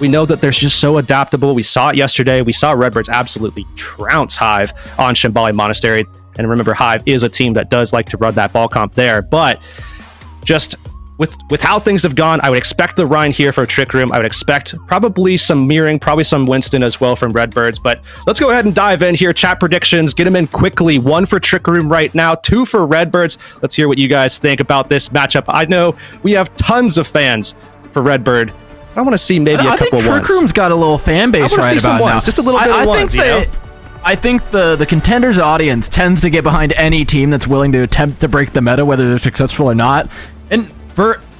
We know that they're just so adaptable. We saw it yesterday. We saw Redbirds absolutely trounce Hive on Shambali Monastery. And remember, Hive is a team that does like to run that ball comp there. But just with how things have gone, I would expect the Rhine here for Trick Room. I would expect probably some mirroring, probably some Winston as well from Redbirds. But let's go ahead and dive in here. Chat predictions, get them in quickly. 1 for Trick Room right now, 2 for Redbirds. Let's hear what you guys think about this matchup. I know we have tons of fans for Redbird. I want to see maybe a couple ones. I think Trick Room's got a little fan base right about now. Just a little bit of ones, you know? I think the contenders audience tends to get behind any team that's willing to attempt to break the meta, whether they're successful or not. And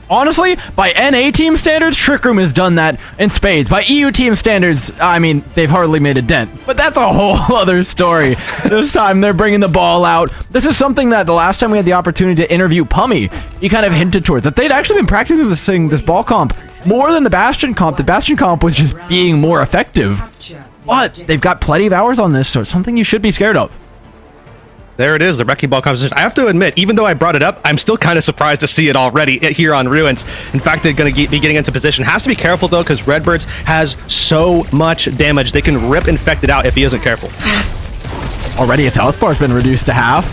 honestly, by NA team standards, Trick Room has done that in spades. By EU team standards, I mean, they've hardly made a dent. But that's a whole other story. This time, they're bringing the ball out. This is something that the last time we had the opportunity to interview Pummy, he kind of hinted towards, that they'd actually been practicing this ball comp more than the Bastion comp. The Bastion comp was just being more effective. But they've got plenty of hours on this, so it's something you should be scared of. There it is, the Wrecking Ball composition. I have to admit, even though I brought it up, I'm still kind of surprised to see it already here on Ruins. In fact, they're going to be getting into position. Has to be careful, though, because Redbirds has so much damage. They can rip Infected out if he isn't careful. Already, its health bar's been reduced to half.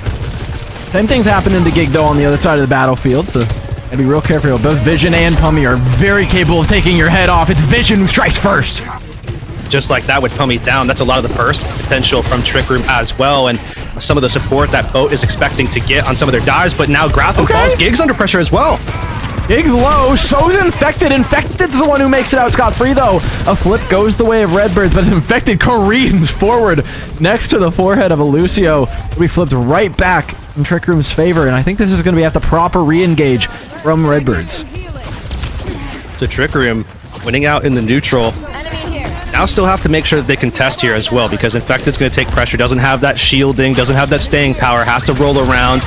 Same thing's happening to Gig, though, on the other side of the battlefield, so gotta be real careful. Both Vision and Pummy are very capable of taking your head off. It's Vision who strikes first. Just like that with Pummy down, that's a lot of the burst potential from Trick Room as well, and some of the support that Boat is expecting to get on some of their dives, but now Gratham falls. Gig's under pressure as well. Gig's low, so's Infected. Infected's the one who makes it out scot-free, though. A flip goes the way of Redbirds, but Infected careens forward next to the forehead of Lucio. We flipped right back in Trick Room's favor, and I think this is going to be at the proper re-engage from Redbirds. So Trick Room winning out in the neutral. Now still have to make sure that they contest here as well, because Infected's going to take pressure, doesn't have that shielding, doesn't have that staying power, has to roll around.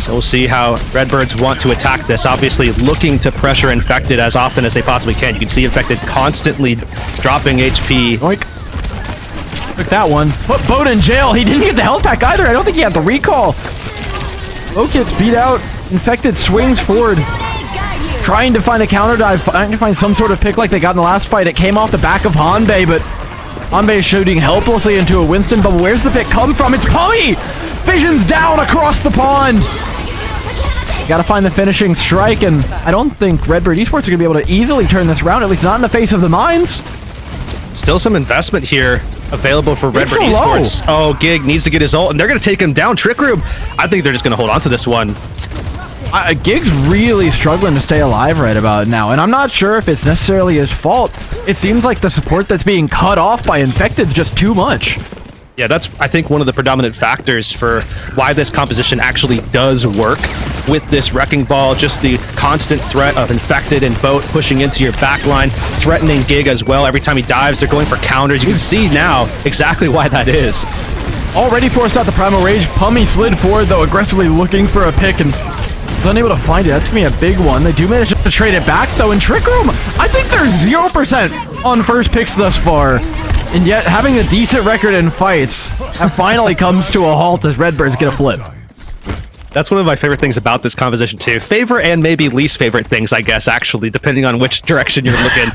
So we'll see how Redbirds want to attack this. Obviously looking to pressure Infected as often as they possibly can. You can see Infected constantly dropping HP. Oink. Took that one. Put Boat in jail. He didn't get the health pack either. I don't think he had the recall. Boat gets beat out. Infected swings forward, trying to find a counter dive, trying to find some sort of pick like they got in the last fight. It came off the back of Hanbei, but Hanbei is shooting helplessly into a Winston. But where's the pick come from? It's Pummy! Vision's down across the pond. Got to find the finishing strike, and I don't think Redbird Esports are going to be able to easily turn this around, at least not in the face of the mines. Still some investment here available for Redbird Esports. Oh, Gig needs to get his ult, and they're going to take him down. Trick Room, I think they're just going to hold on to this one. Gig's really struggling to stay alive right about now, and I'm not sure if it's necessarily his fault. It seems like the support that's being cut off by Infected is just too much. Yeah, that's, I think, one of the predominant factors for why this composition actually does work with this Wrecking Ball. Just the constant threat of Infected and Boat pushing into your backline, threatening Gig as well. Every time he dives, they're going for counters. You can see now exactly why that is. Already forced out the Primal Rage. Pummy slid forward, though, aggressively looking for a pick, and was unable to find it. That's going to be a big one. They do manage to trade it back, though, in Trick Room. I think they're 0% on first picks thus far. And yet, having a decent record in fights, that finally comes to a halt as Redbirds get a flip. That's one of my favorite things about this composition, too. Favorite and maybe least favorite things, I guess, actually, depending on which direction you're looking.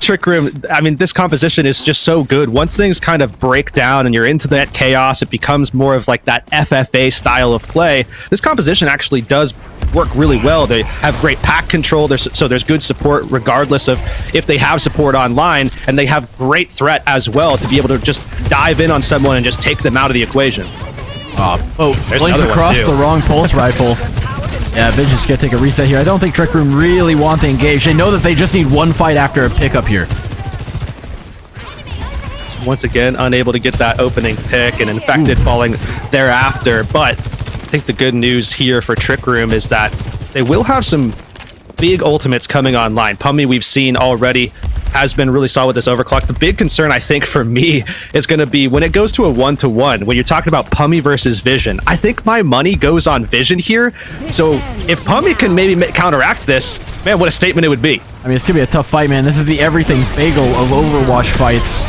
Trick Room, I mean, this composition is just so good. Once things kind of break down and you're into that chaos, it becomes more of like that FFA style of play. This composition actually does work really well. They have great pack control, so there's good support regardless of if they have support online, and they have great threat as well to be able to just dive in on someone and just take them out of the equation. Blinks across the wrong pulse rifle. Yeah, Vision's gonna take a reset here. I don't think Trick Room really want to engage. They know that they just need one fight after a pickup here. Once again, unable to get that opening pick, and Infected falling thereafter. But I think the good news here for Trick Room is that they will have some big ultimates coming online. Pummy, we've seen already, has been really solid with this overclock. The big concern, I think, for me is going to be when it goes to a 1-to-1, when you're talking about Pummy versus Vision. I think my money goes on Vision here. So if Pummy can maybe counteract this, man, what a statement it would be. I mean, it's going to be a tough fight, man. This is the everything bagel of Overwatch fights.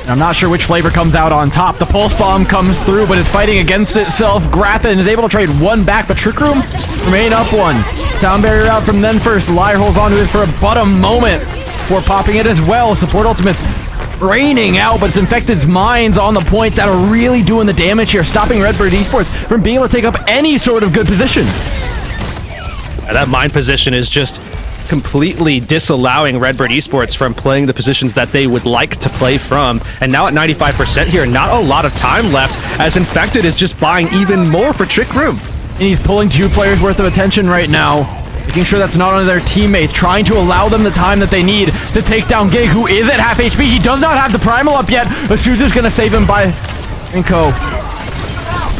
And I'm not sure which flavor comes out on top. The Pulse Bomb comes through, but it's fighting against itself. Grappin is able to trade one back, but Trick Room remain up one. Sound barrier out from then first. Liar holds on to it for a bottom moment. before popping it as well. Support ultimates raining out, but it's Infected's mines on the point that are really doing the damage here, stopping Redbird Esports from being able to take up any sort of good position. That mine position is just completely disallowing Redbird Esports from playing the positions that they would like to play from. And now at 95% here, not a lot of time left, as Infected is just buying even more for Trick Room. And he's pulling 2 players worth of attention right now, making sure that's not on their teammates, trying to allow them the time that they need to take down Gig, who is at half HP. He does not have the Primal up yet, but Suzu's gonna save him by Inko.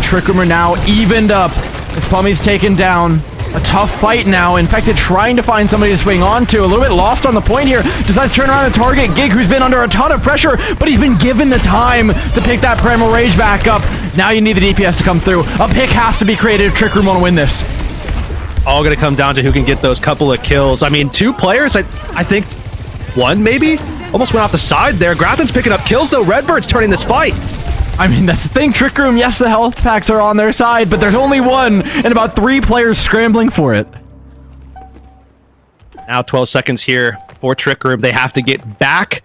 Trick Room are now evened up as Pummy's taken down. A tough fight now. Infected trying to find somebody to swing onto. A little bit lost on the point here. Decides to turn around and target Gig, who's been under a ton of pressure, but he's been given the time to pick that Primal Rage back up. Now you need the DPS to come through. A pick has to be created if Trick Room want to win this. All going to come down to who can get those couple of kills. I mean, 2 players, I think 1 maybe? Almost went off the side there. Grafton's picking up kills, though. Redbird's turning this fight. I mean, that's the thing. Trick Room, yes, the health packs are on their side, but there's only 1 and about 3 players scrambling for it. Now 12 seconds here for Trick Room. They have to get back,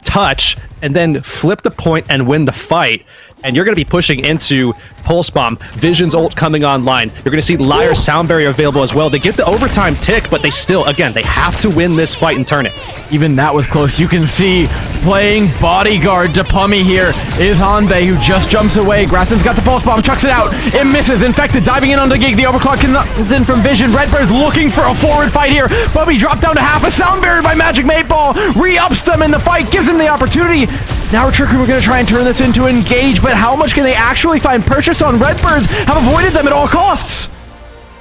touch, and then flip the point and win the fight. And you're going to be pushing into Pulse Bomb. Vision's ult coming online. You're going to see Liar's Sound Barrier available as well. They get the overtime tick, but they still, again, they have to win this fight and turn it. Even that was close. You can see playing bodyguard to Pummy here is Hanbei, who just jumps away. Grafton's got the Pulse Bomb, chucks it out. It misses. Infected diving in on the Gig. The overclock comes in from Vision. Redbird's looking for a forward fight here. Pummy dropped down to half. A Sound Barrier by Magic 8 Ball. Re-ups them in the fight, gives them the opportunity. Now Trick Room are going to try and turn this into engage, but how much can they actually find? Purchase on Redbirds have avoided them at all costs.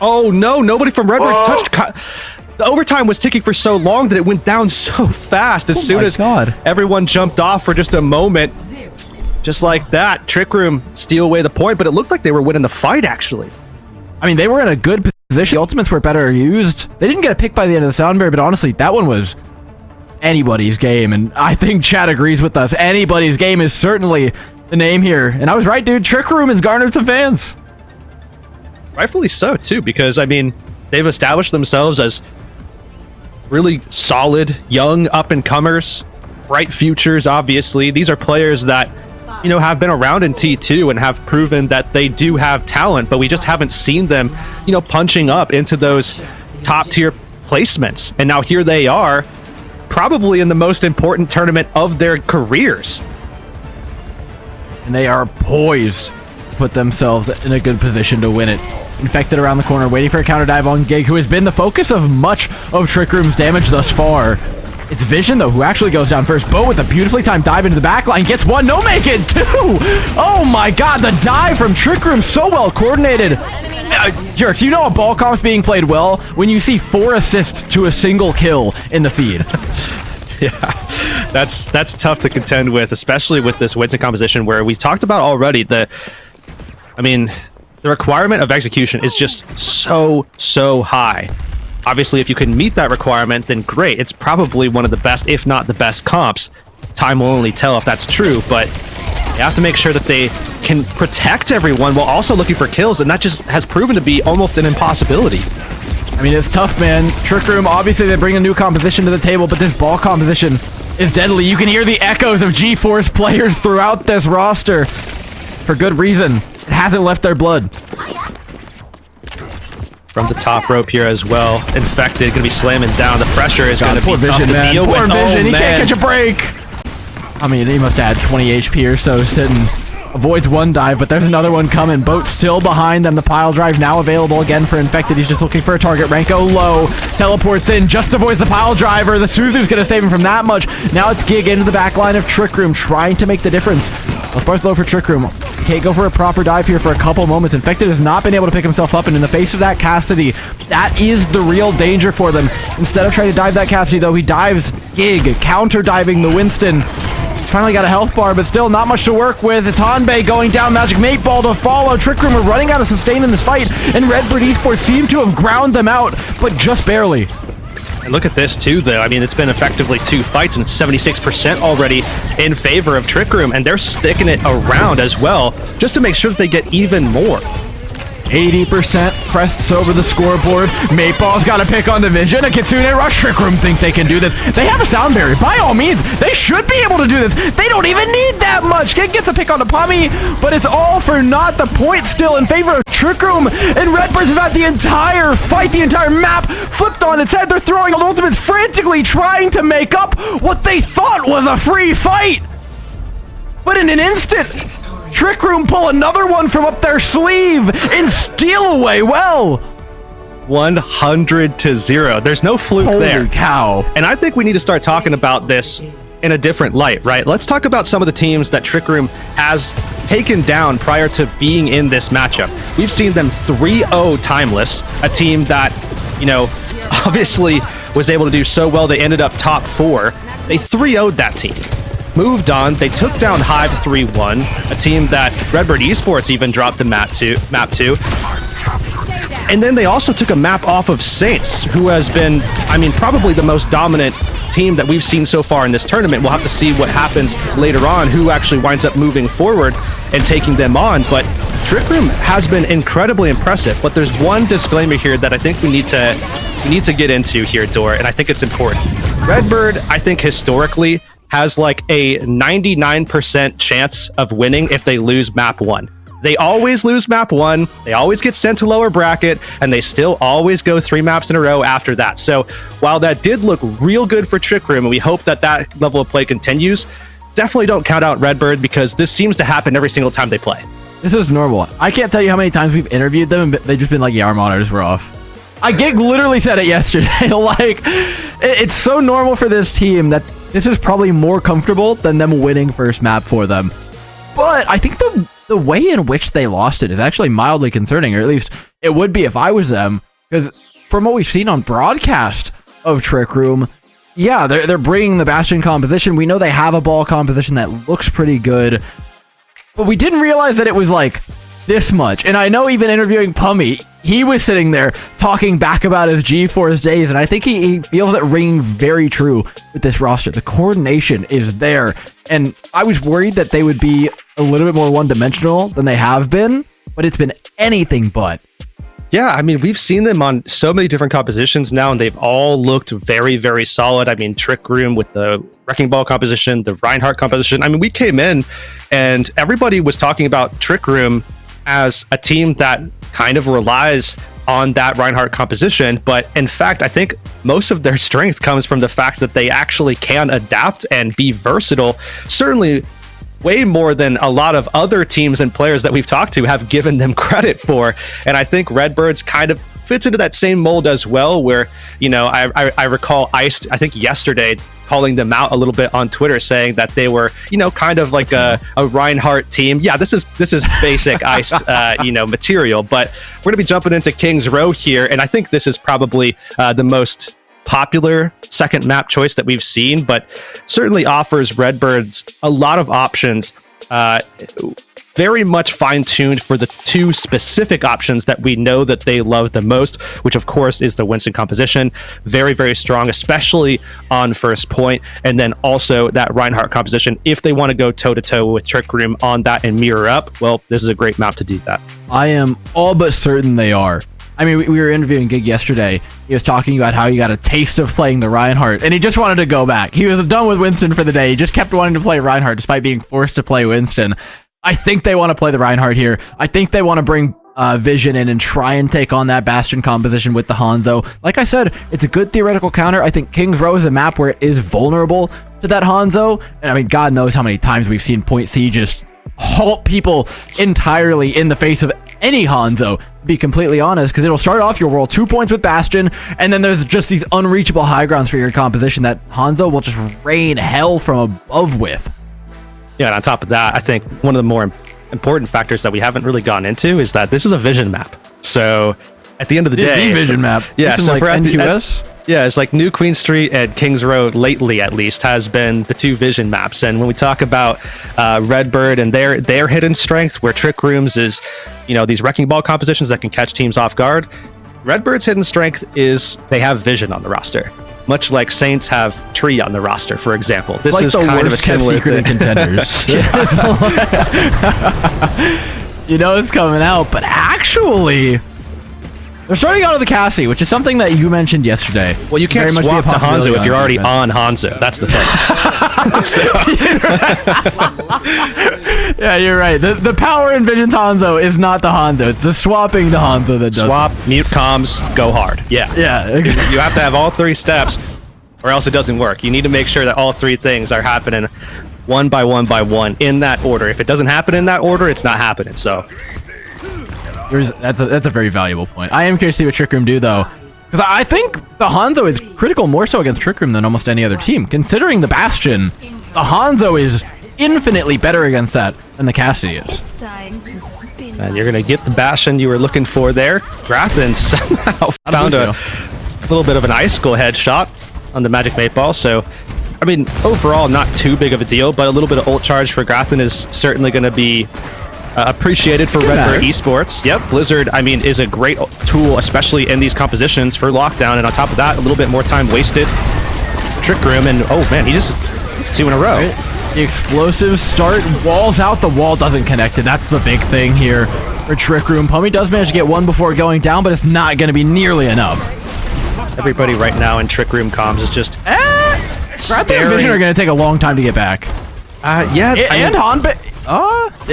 Oh no, nobody from Redbirds touched. The overtime was ticking for so long that it went down so fast as soon as everyone jumped off for just a moment. Just like that, Trick Room steal away the point, but it looked like they were winning the fight, actually. I mean, they were in a good position. The ultimates were better used. They didn't get a pick by the end of the sound barrier, but honestly, that one was anybody's game, and I think Chad agrees with us. Anybody's game is certainly the name here, and I was right, dude. Trick Room has garnered some fans. Rightfully so, too, because, I mean, they've established themselves as really solid, young up-and-comers, bright futures, obviously. These are players that, you know, have been around in T2 and have proven that they do have talent, but we just haven't seen them, you know, punching up into those top-tier placements. And now here they are, probably in the most important tournament of their careers. And they are poised to put themselves in a good position to win it. Infected around the corner, waiting for a counter dive on Gig, who has been the focus of much of Trick Room's damage thus far. It's Vision, though, who actually goes down first. Bo with a beautifully timed dive into the backline. Gets 1, no make it 2! Oh my god, the dive from Trick Room, so well coordinated. Jerks, you know a ball comp's being played well when you see 4 assists to a single kill in the feed. Yeah, that's tough to contend with, especially with this Winston composition where we talked about already the requirement of execution is just so high. Obviously, if you can meet that requirement, then great. It's probably one of the best, if not the best comps. Time will only tell if that's true, but you have to make sure that they can protect everyone while also looking for kills, and that just has proven to be almost an impossibility. I mean, it's tough, man. Trick Room, obviously they bring a new composition to the table, but this ball composition is deadly. You can hear the echoes of GeForce players throughout this roster. For good reason. It hasn't left their blood. From the top rope here as well. Infected, gonna be slamming down. The pressure is gonna be tough to deal with. Poor Vision, he can't catch a break. I mean, he must add 20 HP or so sitting. Avoids 1 dive, but there's another one coming. Boat still behind them. The pile drive now available again for Infected. He's just looking for a target. Ranko low. Teleports in. Just avoids the pile driver. The Suzu's going to save him from that much. Now it's Gig into the back line of Trick Room, trying to make the difference. Both low for Trick Room. Can't go for a proper dive here for a couple moments. Infected has not been able to pick himself up, and in the face of that Cassidy, that is the real danger for them. Instead of trying to dive that Cassidy, though, he dives Gig, counter diving the Winston. Finally got a health bar, but still not much to work with. It's Hanbei going down, Magic 8 Ball to follow. Trick Room are running out of sustain in this fight, and Redbird Esports seem to have ground them out, but just barely. And look at this too, though. I mean, it's been effectively 2 fights, and 76% already in favor of Trick Room, and they're sticking it around as well, just to make sure that they get even more. 80% crests over the scoreboard. Maypaw's got to pick on the Vision. A Kitsune Rush. Trick Room think they can do this. They have a sound barrier. By all means, they should be able to do this. They don't even need that much. Kid gets a pick on the Pummy, but it's all for naught. The point still in favor of Trick Room, and Redbirds have had the entire fight, the entire map flipped on its head. They're throwing ultimates, frantically trying to make up what they thought was a free fight. But in an instant, Trick Room pull another one from up their sleeve and steal away well. 100-0. There's no fluke there. Holy cow. And I think we need to start talking about this in a different light, right? Let's talk about some of the teams that Trick Room has taken down prior to being in this matchup. We've seen them 3-0 Timeless, a team that, you know, obviously was able to do so well. They ended up top 4. They 3-0'd that team. Moved on, they took down Hive 3-1, a team that Redbird Esports even dropped to map 2. And then they also took a map off of Saints, who has been, I mean, probably the most dominant team that we've seen so far in this tournament. We'll have to see what happens later on, who actually winds up moving forward and taking them on. But Trick Room has been incredibly impressive. But there's one disclaimer here that I think we need to get into here, Dor, and I think it's important. Redbird, I think historically, has like a 99% chance of winning if they lose map 1. They always lose map 1, they always get sent to lower bracket, and they still always go 3 maps in a row after that. So while that did look real good for Trick Room, and we hope that that level of play continues, definitely don't count out Redbird, because this seems to happen every single time they play. This is normal. I can't tell you how many times we've interviewed them, and they've just been like, yeah, our monitors were off. Gig literally said it yesterday. Like, it's so normal for this team that this is probably more comfortable than them winning first map for them. But I think the way in which they lost it is actually mildly concerning, or at least it would be if I was them, because from what we've seen on broadcast of Trick Room, yeah, they're bringing the Bastion composition. We know they have a ball composition that looks pretty good, but we didn't realize that it was like this much. And I know even interviewing Pummy, he was sitting there talking back about his GeForce days, and I think he feels it ringing very true with this roster. The coordination is there, and I was worried that they would be a little bit more one-dimensional than they have been, but it's been anything but. Yeah, I mean, we've seen them on so many different compositions now, and they've all looked very, very solid. I mean, Trick Room with the Wrecking Ball composition, the Reinhardt composition. I mean, we came in, and everybody was talking about Trick Room as a team that kind of relies on that Reinhardt composition, but in fact, I think most of their strength comes from the fact that they actually can adapt and be versatile, certainly way more than a lot of other teams and players that we've talked to have given them credit for. And I think Redbird's kind of fits into that same mold as well, where, you know, I recall Iced, I think yesterday, calling them out a little bit on Twitter, saying that they were, you know, kind of like a Reinhardt team. Yeah, this is basic Iced, you know, material. But we're gonna be jumping into King's Row here, and I think this is probably the most popular second map choice that we've seen, but certainly offers Redbirds a lot of options. Very much fine-tuned for the 2 specific options that we know that they love the most, which of course is the Winston composition. Very, very strong, especially on first point. And then also that Reinhardt composition. If they want to go toe-to-toe with Trick Room on that and mirror up, well, this is a great map to do that. I am all but certain they are. I mean, we were interviewing Gig yesterday. He was talking about how he got a taste of playing the Reinhardt, and he just wanted to go back. He was done with Winston for the day. He just kept wanting to play Reinhardt despite being forced to play Winston. I think they want to play the Reinhardt here. I think they want to bring Vision in and try and take on that Bastion composition with the Hanzo. Like I said, it's a good theoretical counter. I think King's Row is a map where it is vulnerable to that Hanzo. And I mean, God knows how many times we've seen Point C just halt people entirely in the face of any Hanzo, to be completely honest, because it'll start off, you'll roll 2 points with Bastion, and then there's just these unreachable high grounds for your composition that Hanzo will just rain hell from above with. Yeah, and on top of that, I think one of the more important factors that we haven't really gone into is that this is a vision map. So at the end of the day, the vision map. Yeah, so like NQS. Yeah, it's like New Queen Street and Kings Row lately, at least, has been the 2 vision maps. And when we talk about Redbird and their hidden strength, where Trick Rooms is, you know, these Wrecking Ball compositions that can catch teams off guard, Redbird's hidden strength is they have vision on the roster. Much like Saints have Tree on the roster, for example. This like is the kind of a worst kept similar secret in contenders. You know it's coming out, but actually, They're starting out of the Cassie, which is something that you mentioned yesterday. Well, you can't Very much be a swap to possibility Hanzo if you're already defense. on Hanzo. That's the thing. Yeah, you're right. The power in Vision Hanzo is not the Hanzo. It's the swapping the Hanzo that does Swap, mute comms, go hard. Yeah. Yeah. You have to have all 3 steps, or else it doesn't work. You need to make sure that all 3 things are happening one by one in that order. If it doesn't happen in that order, it's not happening. So That's a very valuable point. I am curious to see what Trick Room do, though. Because I think the Hanzo is critical more so against Trick Room than almost any other team. Considering the Bastion, the Hanzo is infinitely better against that than the Cassie is. It's time to spin. and you're going to get the Bastion you were looking for there. Grafton somehow found a little bit of an icicle headshot on the Magic 8 Ball. So, I mean, overall, not too big of a deal, but a little bit of ult charge for Grafton is certainly going to be appreciated for Redbird Esports. Yep, Blizzard, I mean, is a great tool, especially in these compositions for lockdown. And on top of that, a little bit more time wasted. Trick Room, and oh man, he's 2 in a row. The explosive start, walls out, the wall doesn't connect it. That's the big thing here for Trick Room. Pummy does manage to get one before going down, but it's not going to be nearly enough. Everybody right now in Trick Room comms is just Grafton and Vision are going to take a long time to get back. yeah, And Hanbei.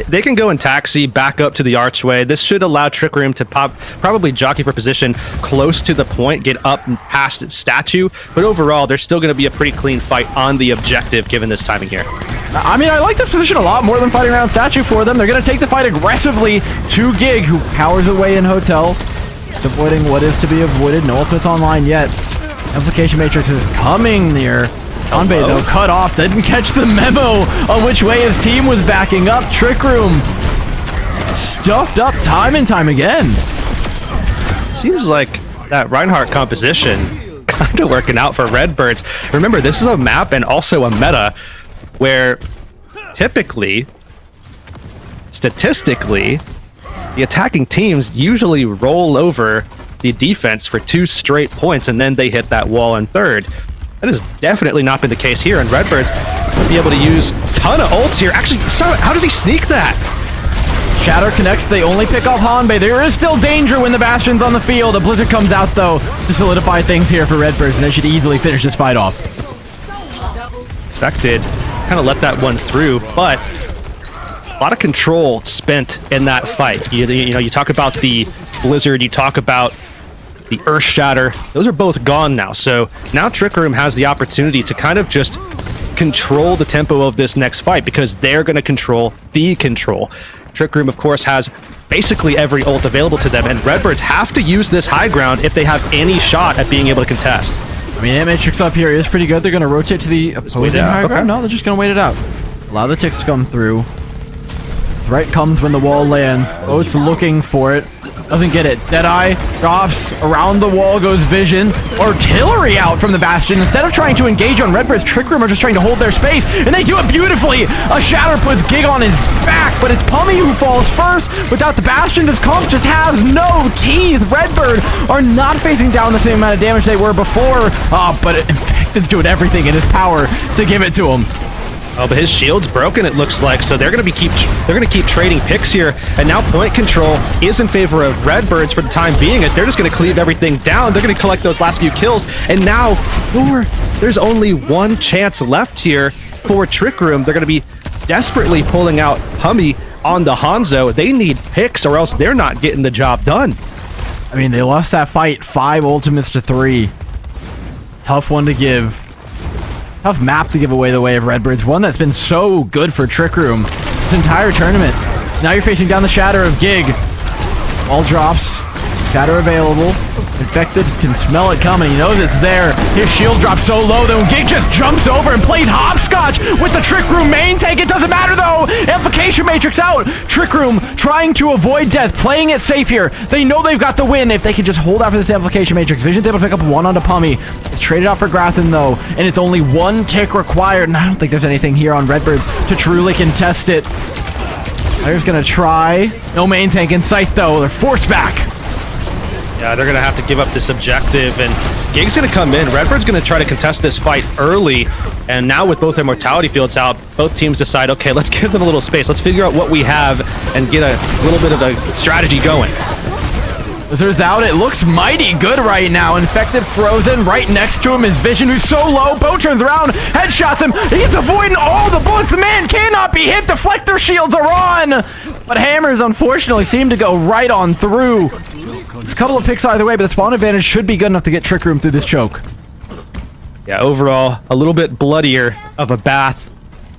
They can go in taxi back up to the archway. This should allow Trick Room to probably jockey for position close to the point, get up and past statue. But overall, there's still going to be a pretty clean fight on the objective given this timing here. I mean, I like this position a lot more than fighting around statue for them. They're going to take the fight aggressively to Gig, who powers away in Hotel. Just avoiding what is to be avoided. No ultimate's online yet. Implication Matrix is coming near. Hanbei, though, cut off. Didn't catch the memo on which way his team was backing up. Trick Room stuffed up time and time again. Seems like that Reinhardt composition kind of working out for Redbirds. Remember, this is a map and also a meta where typically, statistically, the attacking teams usually roll over the defense for 2 straight points and then they hit that wall in third. That has definitely not been the case here, and Redbirds will be able to use a ton of ults here. Actually, how does he sneak that? Shatter connects, they only pick off Hanbei. There is still danger when the Bastion's on the field. A Blizzard comes out, though, to solidify things here for Redbirds, and they should easily finish this fight off. Affected, kind of let that one through, but a lot of control spent in that fight. You know, you talk about the Blizzard, you talk about the Earth Shatter, those are both gone now. So now Trick Room has the opportunity to kind of just control the tempo of this next fight because they're going to control the control. Trick Room, of course, has basically every ult available to them, and Redbirds have to use this high ground if they have any shot at being able to contest. I mean, Matrix up here is pretty good. They're going to rotate to the opposing high ground. No, they're just going to wait it out. Allow the ticks to come through. Threat comes when the wall lands. Oat's looking for it. Doesn't get it. Deadeye drops. Around the wall goes Vision. Artillery out from the Bastion. Instead of trying to engage on Redbird's, Trick Room are just trying to hold their space, and they do it beautifully. A Shatter puts Gig on his back, but it's Pummy who falls first. Without the Bastion, this comp just has no teeth. Redbird are not facing down the same amount of damage they were before, but Infected's doing everything in his power to give it to him. Oh, but his shield's broken, it looks like, so they're going to keep trading picks here, and now point control is in favor of Redbirds for the time being, as they're just going to cleave everything down. They're going to collect those last few kills, and now there's only one chance left here for Trick Room. They're going to be desperately pulling out Pummy on the Hanzo. They need picks, or else they're not getting the job done. I mean, they lost that fight 5 ultimates to 3. Tough one to give. Tough map to give away the way of Redbirds. One that's been so good for Trick Room this entire tournament. Now you're facing down the Shatter of Gig. All drops. Shatter available. Infected can smell it coming. He knows it's there. His shield drops so low that when Gig just jumps over and plays hopscotch with the Trick Room main tank. It doesn't matter though. Amplification Matrix out. Trick Room trying to avoid death. Playing it safe here. They know they've got the win if they can just hold out for this Amplification Matrix. Vision's able to pick up one onto Pummy. It's traded out for Grafton though. And it's only 1 tick required. And I don't think there's anything here on Redbirds to truly contest it. Player's gonna try. No main tank in sight though. They're forced back. Yeah, they're going to have to give up this objective, and Gig's going to come in. Redbird's going to try to contest this fight early, and now with both their mortality fields out, both teams decide, okay, let's give them a little space. Let's figure out what we have and get a little bit of a strategy going. Blizzard's out. It looks mighty good right now. Infected frozen. Right next to him is Vision, who's so low. Bo turns around, headshots him. He's avoiding all the bullets. The man cannot be hit. Deflector shields are on. But hammers, unfortunately, seem to go right on through. It's a couple of picks either way, but the spawn advantage should be good enough to get Trick Room through this choke. Yeah, overall, a little bit bloodier of a bath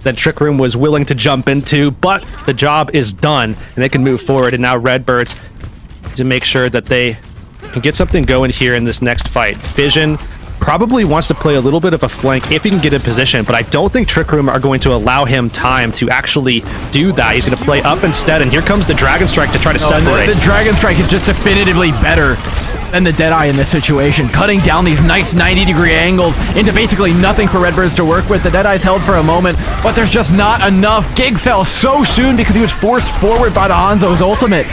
than Trick Room was willing to jump into, but the job is done, and they can move forward. And now Redbirds to make sure that they can get something going here in this next fight. Vision probably wants to play a little bit of a flank if he can get in position, but I don't think Trick Room are going to allow him time to actually do that. He's going to play up instead, and here comes the Dragon Strike to try to separate. The Dragon Strike is just definitively better than the Deadeye in this situation, cutting down these nice 90-degree angles into basically nothing for Redbirds to work with. The Deadeye's held for a moment, but there's just not enough. Gig fell so soon because he was forced forward by the Hanzo's ultimate.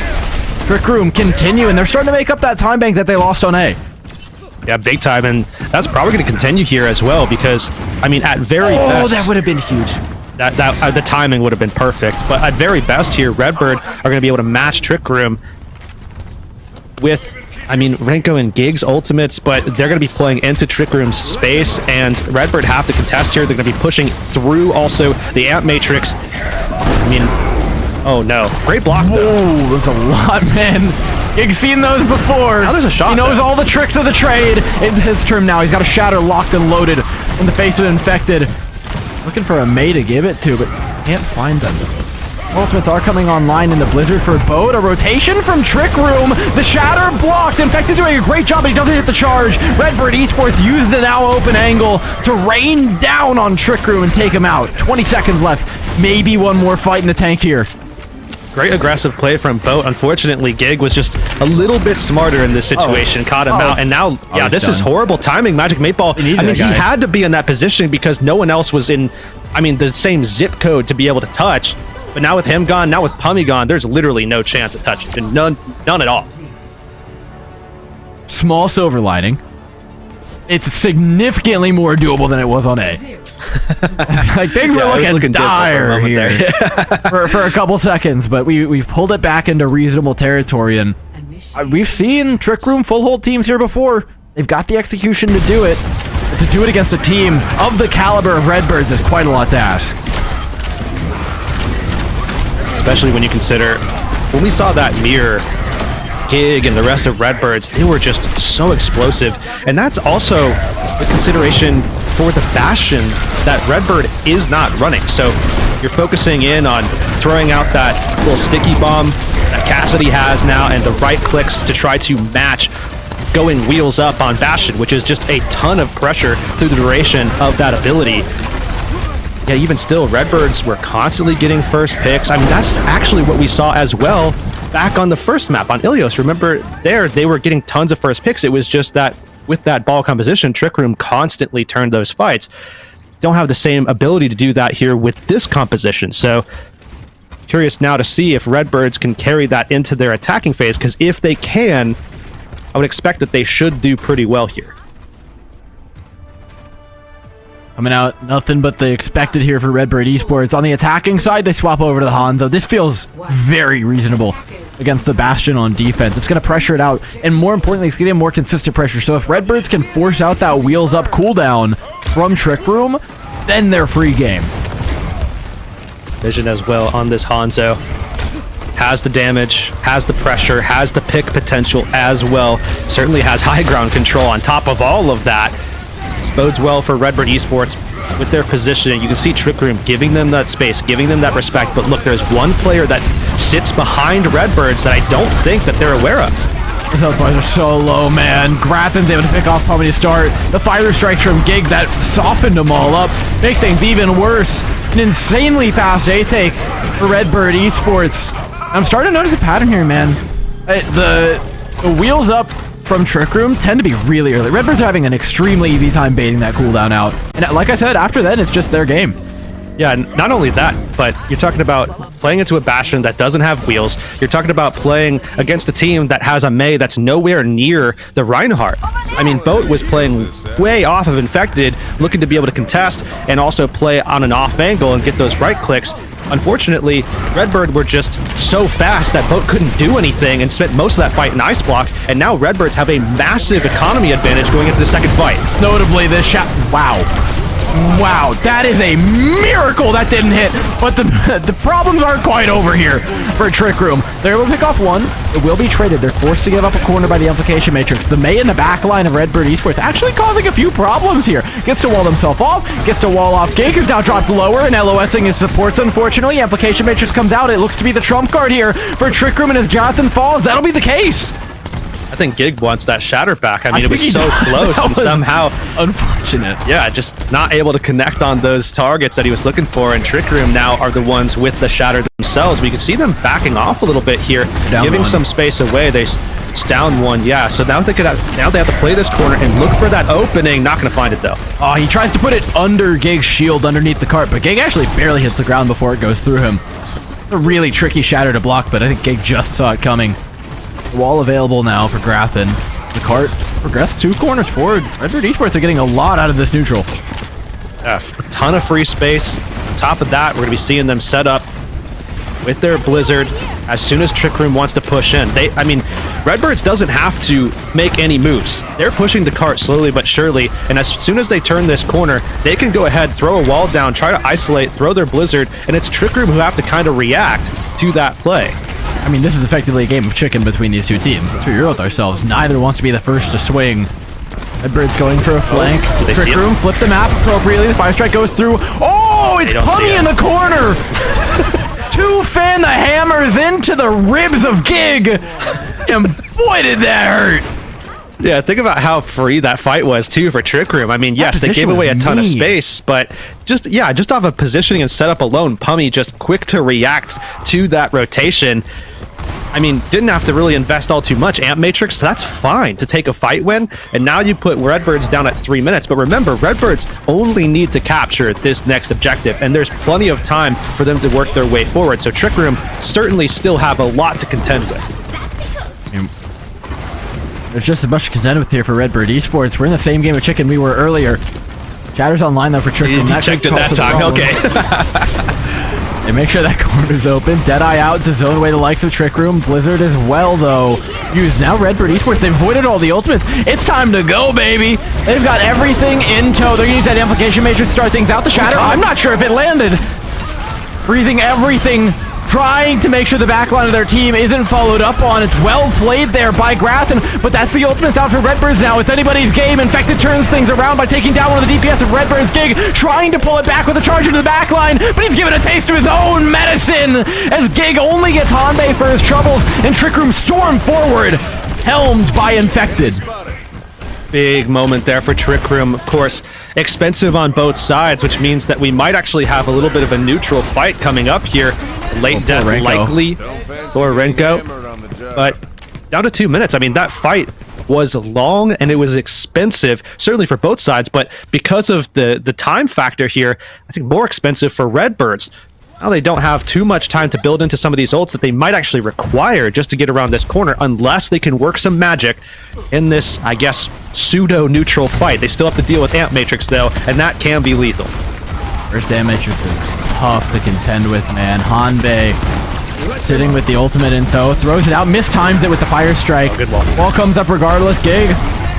Trick Room continue, and they're starting to make up that time bank that they lost on A. Yeah, big time, and that's probably going to continue here as well because, I mean, at very best... that would have been huge. The timing would have been perfect, but at very best here, Redbird are going to be able to match Trick Room with, I mean, Renko and Gig's ultimates, but they're going to be playing into Trick Room's space, and Redbird have to contest here. They're going to be pushing through also the Amp Matrix. I mean, oh no. Great block, though. Whoa, there's a lot, man. Gig's seen those before. Now there's a shot. He knows all the tricks of the trade. It's his turn now. He's got a Shatter locked and loaded in the face of Infected. Looking for a May to give it to, but can't find them. Ultimates are coming online in the Blizzard for Bode. A rotation from Trick Room. The Shatter blocked. Infected doing a great job, but he doesn't hit the charge. Redbird Esports used the now open angle to rain down on Trick Room and take him out. 20 seconds left. Maybe one more fight in the tank here. Great aggressive play from Boat. Unfortunately, Gig was just a little bit smarter in this situation. Caught him out, and now, yeah, this is horrible timing. Magic 8ball. I mean, he had to be in that position because no one else was in, I mean, the same zip code to be able to touch. But now with him gone, now with Pummy gone, there's literally no chance of touching. None at all. Small silver lining. It's significantly more doable than it was on A. Like, things were looking dire here for a couple seconds, but we've pulled it back into reasonable territory, and we've seen Trick Room full hold teams here before. They've got the execution to do it, but to do it against a team of the caliber of Redbirds is quite a lot to ask. Especially when you consider, when we saw that mirror, Gig and the rest of Redbirds, they were just so explosive. And that's also the consideration for the Bastion that Redbird is not running. So you're focusing in on throwing out that little sticky bomb that Cassidy has now and the right clicks to try to match going wheels up on Bastion, which is just a ton of pressure through the duration of that ability. Yeah, even still, Redbirds were constantly getting first picks. I mean, that's actually what we saw as well back on the first map on Ilios. Remember, there they were getting tons of first picks. It was just that with that ball composition, Trick Room constantly turned those fights. Don't have the same ability to do that here with this composition. So curious now to see if Redbirds can carry that into their attacking phase, because if they can, I would expect that they should do pretty well here. Coming out, nothing but the expected here for Redbird Esports. On the attacking side, they swap over to the Hanzo. This feels very reasonable against the Bastion on defense. It's going to pressure it out, and more importantly, it's going to get more consistent pressure. So if Redbirds can force out that wheels up cooldown from Trick Room, then they're free game. Vision as well on this Hanzo. Has the damage, has the pressure, has the pick potential as well. Certainly has high ground control on top of all of that. This bodes well for Redbird Esports with their positioning. You can see Trick Room giving them that space, giving them that respect. But look, there's one player that sits behind Redbirds that I don't think that they're aware of. Those health bars are so low, man. Grappen's able to pick off Pummy to start. The fire strikes from Gig that softened them all up. Make things even worse. An insanely fast A-take for Redbird Esports. I'm starting to notice a pattern here, man. The wheels up from Trick Room tend to be really early. Redbirds are having an extremely easy time baiting that cooldown out. And like I said, after that, it's just their game. Yeah, and not only that, but you're talking about playing into a Bastion that doesn't have wheels. You're talking about playing against a team that has a Mei that's nowhere near the Reinhardt. I mean, Boat was playing way off of Infected, looking to be able to contest and also play on an off angle and get those right clicks. Unfortunately, Redbird were just so fast that Boat couldn't do anything and spent most of that fight in Ice Block, and now Redbirds have a massive economy advantage going into the second fight. Notably, this shot... Wow, that is a miracle that didn't hit, but the problems aren't quite over here for Trick Room. They're able to pick off one. It will be traded. They're forced to give up a corner by the Implication Matrix. The Mei in the back line of Redbird Esports actually causing a few problems here. Gets to wall himself off, gets to wall off Gig, who's now dropped lower and LOSing his supports, unfortunately. Implication Matrix comes out. It looks to be the trump card here for Trick Room, and as Jonathan falls, that'll be the case. I think Gig wants that shatter back. I mean, it was so close and somehow unfortunate. Yeah, just not able to connect on those targets that he was looking for. And Trick Room now are the ones with the shatter themselves. We can see them backing off a little bit here, giving some space away. It's down one, yeah. So now they have to play this corner and look for that opening. Not going to find it though. Oh, he tries to put it under Gig's shield underneath the cart, but Gig actually barely hits the ground before it goes through him. A really tricky shatter to block, but I think Gig just saw it coming. Wall available now for Grathen. The cart progressed 2 corners forward. Redbird Esports are getting a lot out of this neutral. A ton of free space. On top of that, we're going to be seeing them set up with their Blizzard as soon as Trick Room wants to push in. I mean, Redbirds doesn't have to make any moves. They're pushing the cart slowly but surely, and as soon as they turn this corner, they can go ahead, throw a wall down, try to isolate, throw their Blizzard, and it's Trick Room who have to kind of react to that play. I mean, this is effectively a game of chicken between these two teams. Let's be real with ourselves. Neither wants to be the first to swing. Redbird's going for a flank. Trick Room flip the map appropriately. The fire strike goes through. Oh, it's Pummy in the corner. 2 fan the hammers into the ribs of Gig. And boy, did that hurt. Yeah, think about how free that fight was too for Trick Room. I mean, yes, they gave away a ton of space, but just off of positioning and setup alone, Pummy just quick to react to that rotation. I mean, didn't have to really invest all too much. Amp Matrix, that's fine to take a fight win, and now you put Redbirds down at 3 minutes. But remember, Redbirds only need to capture this next objective, and there's plenty of time for them to work their way forward. So Trick Room certainly still have a lot to contend with. There's just as much to contend with here for Redbird Esports. We're in the same game of chicken we were earlier. Shatter's online though for Trick Room. You checked it that time, okay. And make sure that corner's open. Deadeye out to zone away the likes of Trick Room. Blizzard as well though. Used now Redbird Esports. They've avoided all the ultimates. It's time to go, baby. They've got everything in tow. They're gonna use that Implication Matrix to start things out. The Shatter, I'm not sure if it landed. Freezing everything. Trying to make sure the backline of their team isn't followed up on. It's well played there by Grathen, but that's the ultimate out for Redbirds now. It's anybody's game. Infected turns things around by taking down one of the DPS of Redbird's Gig, trying to pull it back with a charge into the backline, but he's given a taste of his own medicine as Gig only gets Hanbei for his troubles, and Trick Room storm forward, helmed by Infected. Big moment there for Trick Room, of course. Expensive on both sides, which means that we might actually have a little bit of a neutral fight coming up here. Late death likely for Renko, but down to 2 minutes. I mean, that fight was long and it was expensive, certainly for both sides, but because of the time factor here, I think more expensive for Redbirds. Now they don't have too much time to build into some of these ults that they might actually require just to get around this corner, unless they can work some magic in this, I guess, pseudo-neutral fight. They still have to deal with Amp Matrix, though, and that can be lethal. First Amp Matrix is tough to contend with, man. Hanbei sitting with the ultimate in tow, throws it out, mistimes it with the fire strike. Good wall. Wall comes up regardless. Gig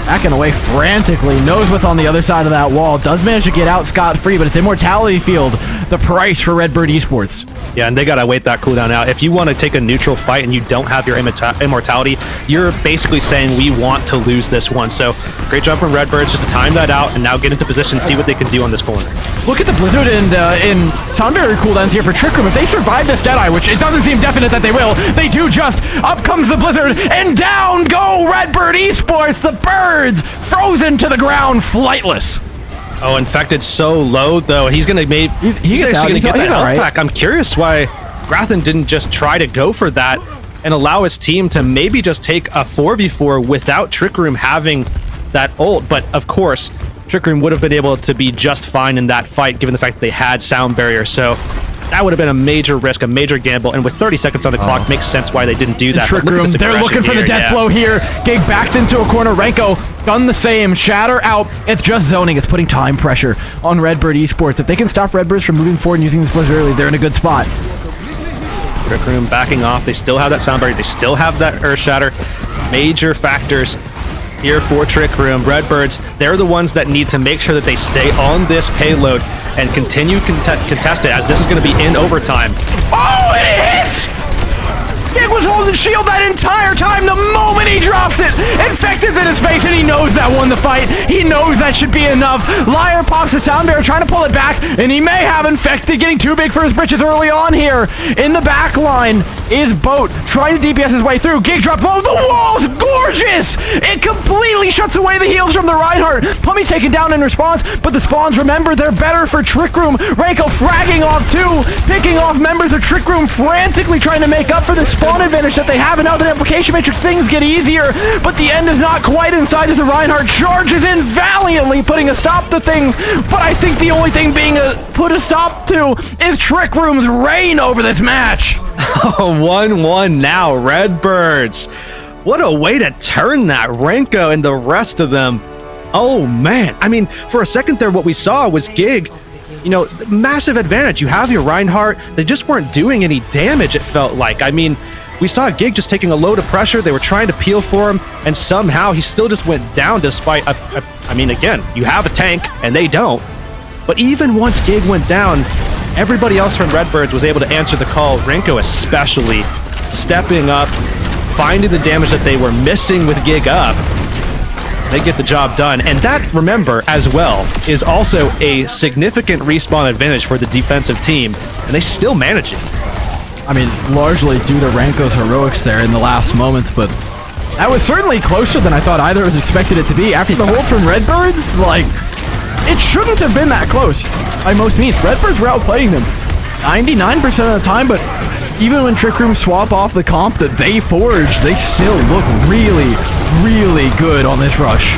backing away frantically, knows what's on the other side of that wall, does manage to get out scot-free, but it's Immortality Field, the price for Redbird Esports. Yeah, and they gotta wait that cooldown out. If you want to take a neutral fight and you don't have your immortality, you're basically saying we want to lose this one. So great job from Redbirds just to time that out and now get into position, see what they can do on this corner. Look at the Blizzard and Sunbury cooldowns here for Trick Room. If they survive this Deadeye, which it doesn't seem definite that they will, they do just. Up comes the Blizzard, and down go Redbird Esports. The birds frozen to the ground, flightless. Oh, Infected so low, though. He's going to maybe... He's actually going to get that health pack. I'm curious why Grathen didn't just try to go for that and allow his team to maybe just take a 4v4 without Trick Room having that ult. But, of course, Trick Room would have been able to be just fine in that fight, given the fact that they had sound barrier. So that would have been a major risk, a major gamble, and with 30 seconds on the clock, makes sense why they didn't do that. Trick Room, they're looking for the death blow here. Gig backed into a corner. Renko done the same. Shatter out. It's just zoning. It's putting time pressure on Redbird Esports. If they can stop Redbirds from moving forward and using this blizzard early, they're in a good spot. Trick Room backing off. They still have that sound barrier. They still have that Earth Shatter. Major factors here for Trick Room. Redbirds, they're the ones that need to make sure that they stay on this payload and continue contest it, as this is going to be in overtime. Oh, it hits! Gig was holding shield that entire time. The moment he drops it, Infect is in his face, and he knows that won the fight. He knows that should be enough. Liar pops the sound barrier, trying to pull it back, and he may have Infected getting too big for his britches early on here. In the back line is Boat, trying to DPS his way through. Gig drop low. The wall's gorgeous! It completely shuts away the heals from the Reinhardt. Pummy's taken down in response, but the spawns, remember, they're better for Trick Room. Renko fragging off too, picking off members of Trick Room, frantically trying to make up for the spawn advantage that they have, and now the application matrix, things get easier, but the end is not quite inside as the Reinhardt charges in valiantly, putting a stop to things. But I think the only thing being put a stop to is Trick Room's reign over this match. 1-1 now, Redbirds. What a way to turn that. Renko and the rest of them. Oh man, I mean, for a second there, what we saw was Gig, you know, massive advantage. You have your Reinhardt. They just weren't doing any damage, it felt like. I mean, we saw Gig just taking a load of pressure. They were trying to peel for him, and somehow he still just went down despite, I mean, again, you have a tank, and they don't. But even once Gig went down, everybody else from Redbirds was able to answer the call. Renko especially stepping up, finding the damage that they were missing with Gig up. They get the job done. And that, remember, as well, is also a significant respawn advantage for the defensive team, and they still manage it. I mean, largely due to Renko's heroics there in the last moments, but that was certainly closer than I thought either was expected it to be. After the hold from Redbirds, like, it shouldn't have been that close by most means. Redbirds were outplaying them 99% of the time, but even when Trick Room swap off the comp that they forged, they still look really, really good on this rush.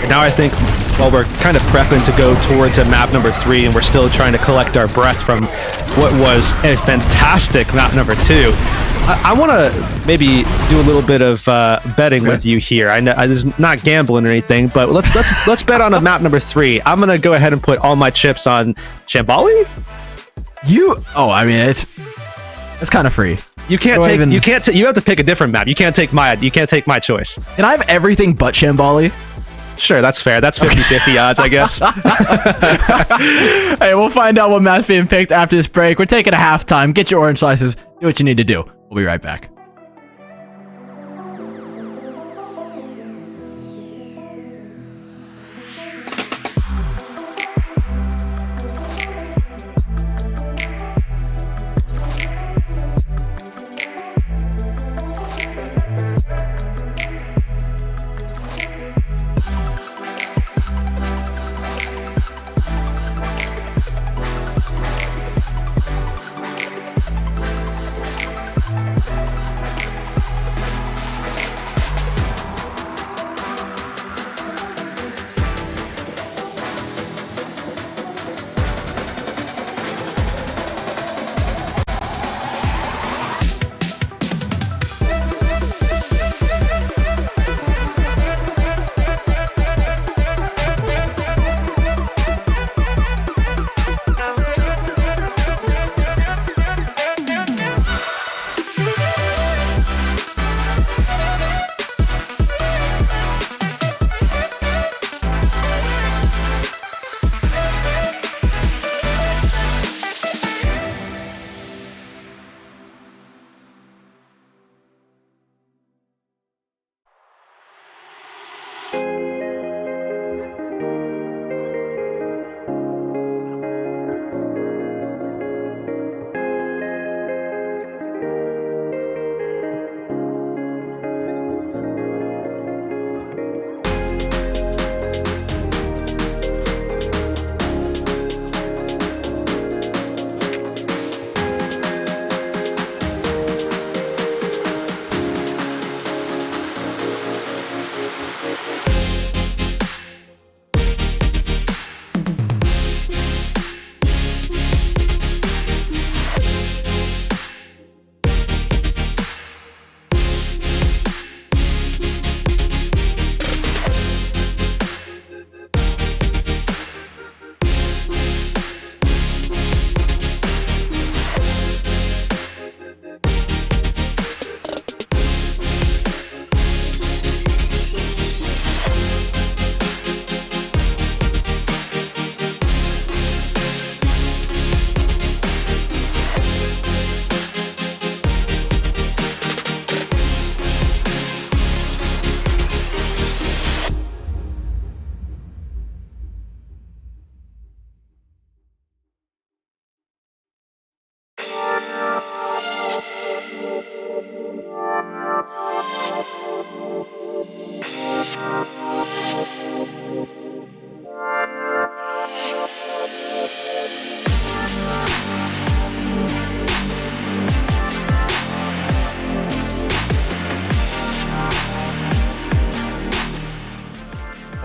And now I think, well, we're kind of prepping to go towards a map number 3, and we're still trying to collect our breath from what was a fantastic map number 2. I want to maybe do a little bit of betting with you here. I know this is not gambling or anything, but let's bet on a map number 3. I'm gonna go ahead and put all my chips on Shambali. I mean, it's kind of free. You can't take. You have to pick a different map. You can't take my choice. Can I have everything but Shambali? Sure, that's fair. That's 50-50 odds, I guess. Hey, we'll find out what map's being picked after this break. We're taking a halftime. Get your orange slices. Do what you need to do. We'll be right back.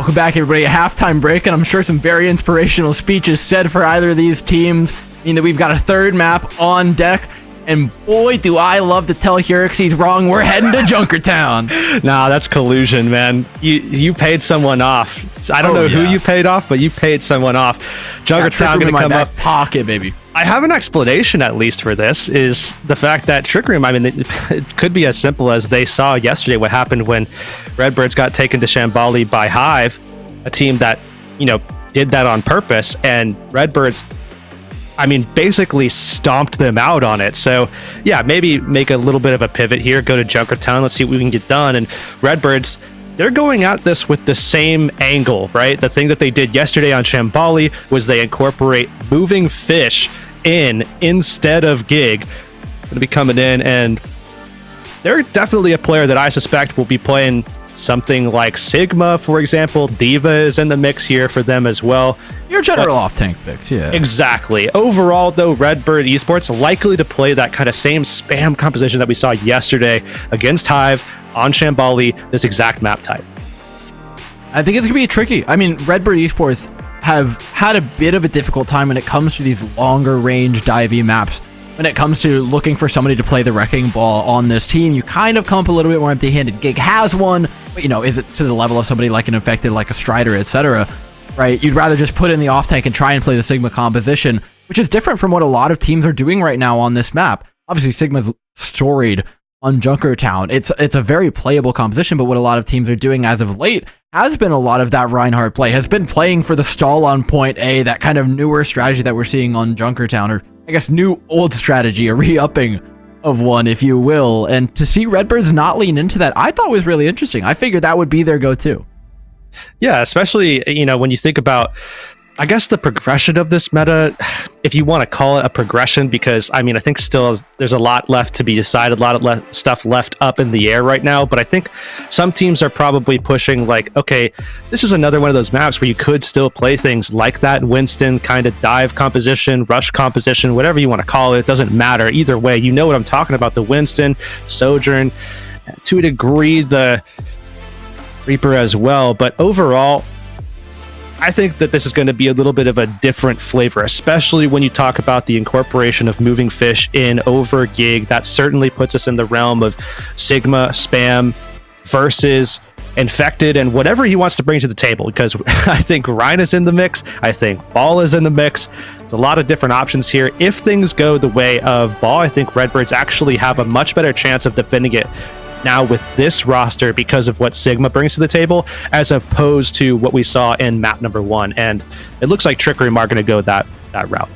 Welcome back, everybody. A halftime break, and I'm sure some very inspirational speeches said for either of these teams, meaning that we've got a third map on deck. And boy, do I love to tell Hurix he's wrong. We're heading to Junkertown. Nah, that's collusion, man. You paid someone off. I don't know who you paid off, but you paid someone off. Junkertown going to come up. Pocket, baby. I have an explanation, at least, for this, is the fact that Trick Room, I mean, it could be as simple as they saw yesterday what happened when Redbirds got taken to Shambali by Hive, a team that, did that on purpose, and Redbirds, I mean, basically stomped them out on it. So, yeah, maybe make a little bit of a pivot here, go to Junkertown, let's see what we can get done. And Redbirds, they're going at this with the same angle, right? The thing that they did yesterday on Shambali was they incorporate moving fish instead of Gig. Going to be coming in, and they're definitely a player that I suspect will be playing something like Sigma, for example. Diva is in the mix here for them as well. Your general off-tank picks, yeah. Exactly. Overall, though, Redbird Esports likely to play that kind of same spam composition that we saw yesterday against Hive on Shambali, this exact map type. I think it's going to be tricky. I mean, Redbird Esports have had a bit of a difficult time when it comes to these longer range divey maps. When it comes to looking for somebody to play the wrecking ball on this team, you kind of come up a little bit more empty-handed. Gig has one, but is it to the level of somebody like an Infected, like a Strider, etc., right? You'd rather just put in the off-tank and try and play the Sigma composition, which is different from what a lot of teams are doing right now on this map. Obviously, Sigma's storied on Junkertown. It's a very playable composition, but what a lot of teams are doing as of late has been a lot of that Reinhardt play, has been playing for the stall on point A, that kind of newer strategy that we're seeing on Junkertown, or I guess new old strategy, a re-upping of one, if you will. And to see Redbirds not lean into that, I thought was really interesting. I figured that would be their go-to. Yeah, especially, when you think about, I guess, the progression of this meta, if you want to call it a progression, because, I think still there's a lot left to be decided, a lot of stuff left up in the air right now, but I think some teams are probably pushing like, okay, this is another one of those maps where you could still play things like that Winston kind of dive composition, rush composition, whatever you want to call it. It doesn't matter. Either way, you know what I'm talking about, the Winston, Sojourn, to a degree, the Reaper as well, but overall, I think that this is going to be a little bit of a different flavor, especially when you talk about the incorporation of moving fish in over Gig. That certainly puts us in the realm of Sigma, Spam, versus Infected, and whatever he wants to bring to the table, because I think Ryan is in the mix. I think Ball is in the mix. There's a lot of different options here. If things go the way of Ball, I think Redbirds actually have a much better chance of defending it now with this roster because of what Sigma brings to the table, as opposed to what we saw in map number 1. And it looks like Trick Room are going to go that route.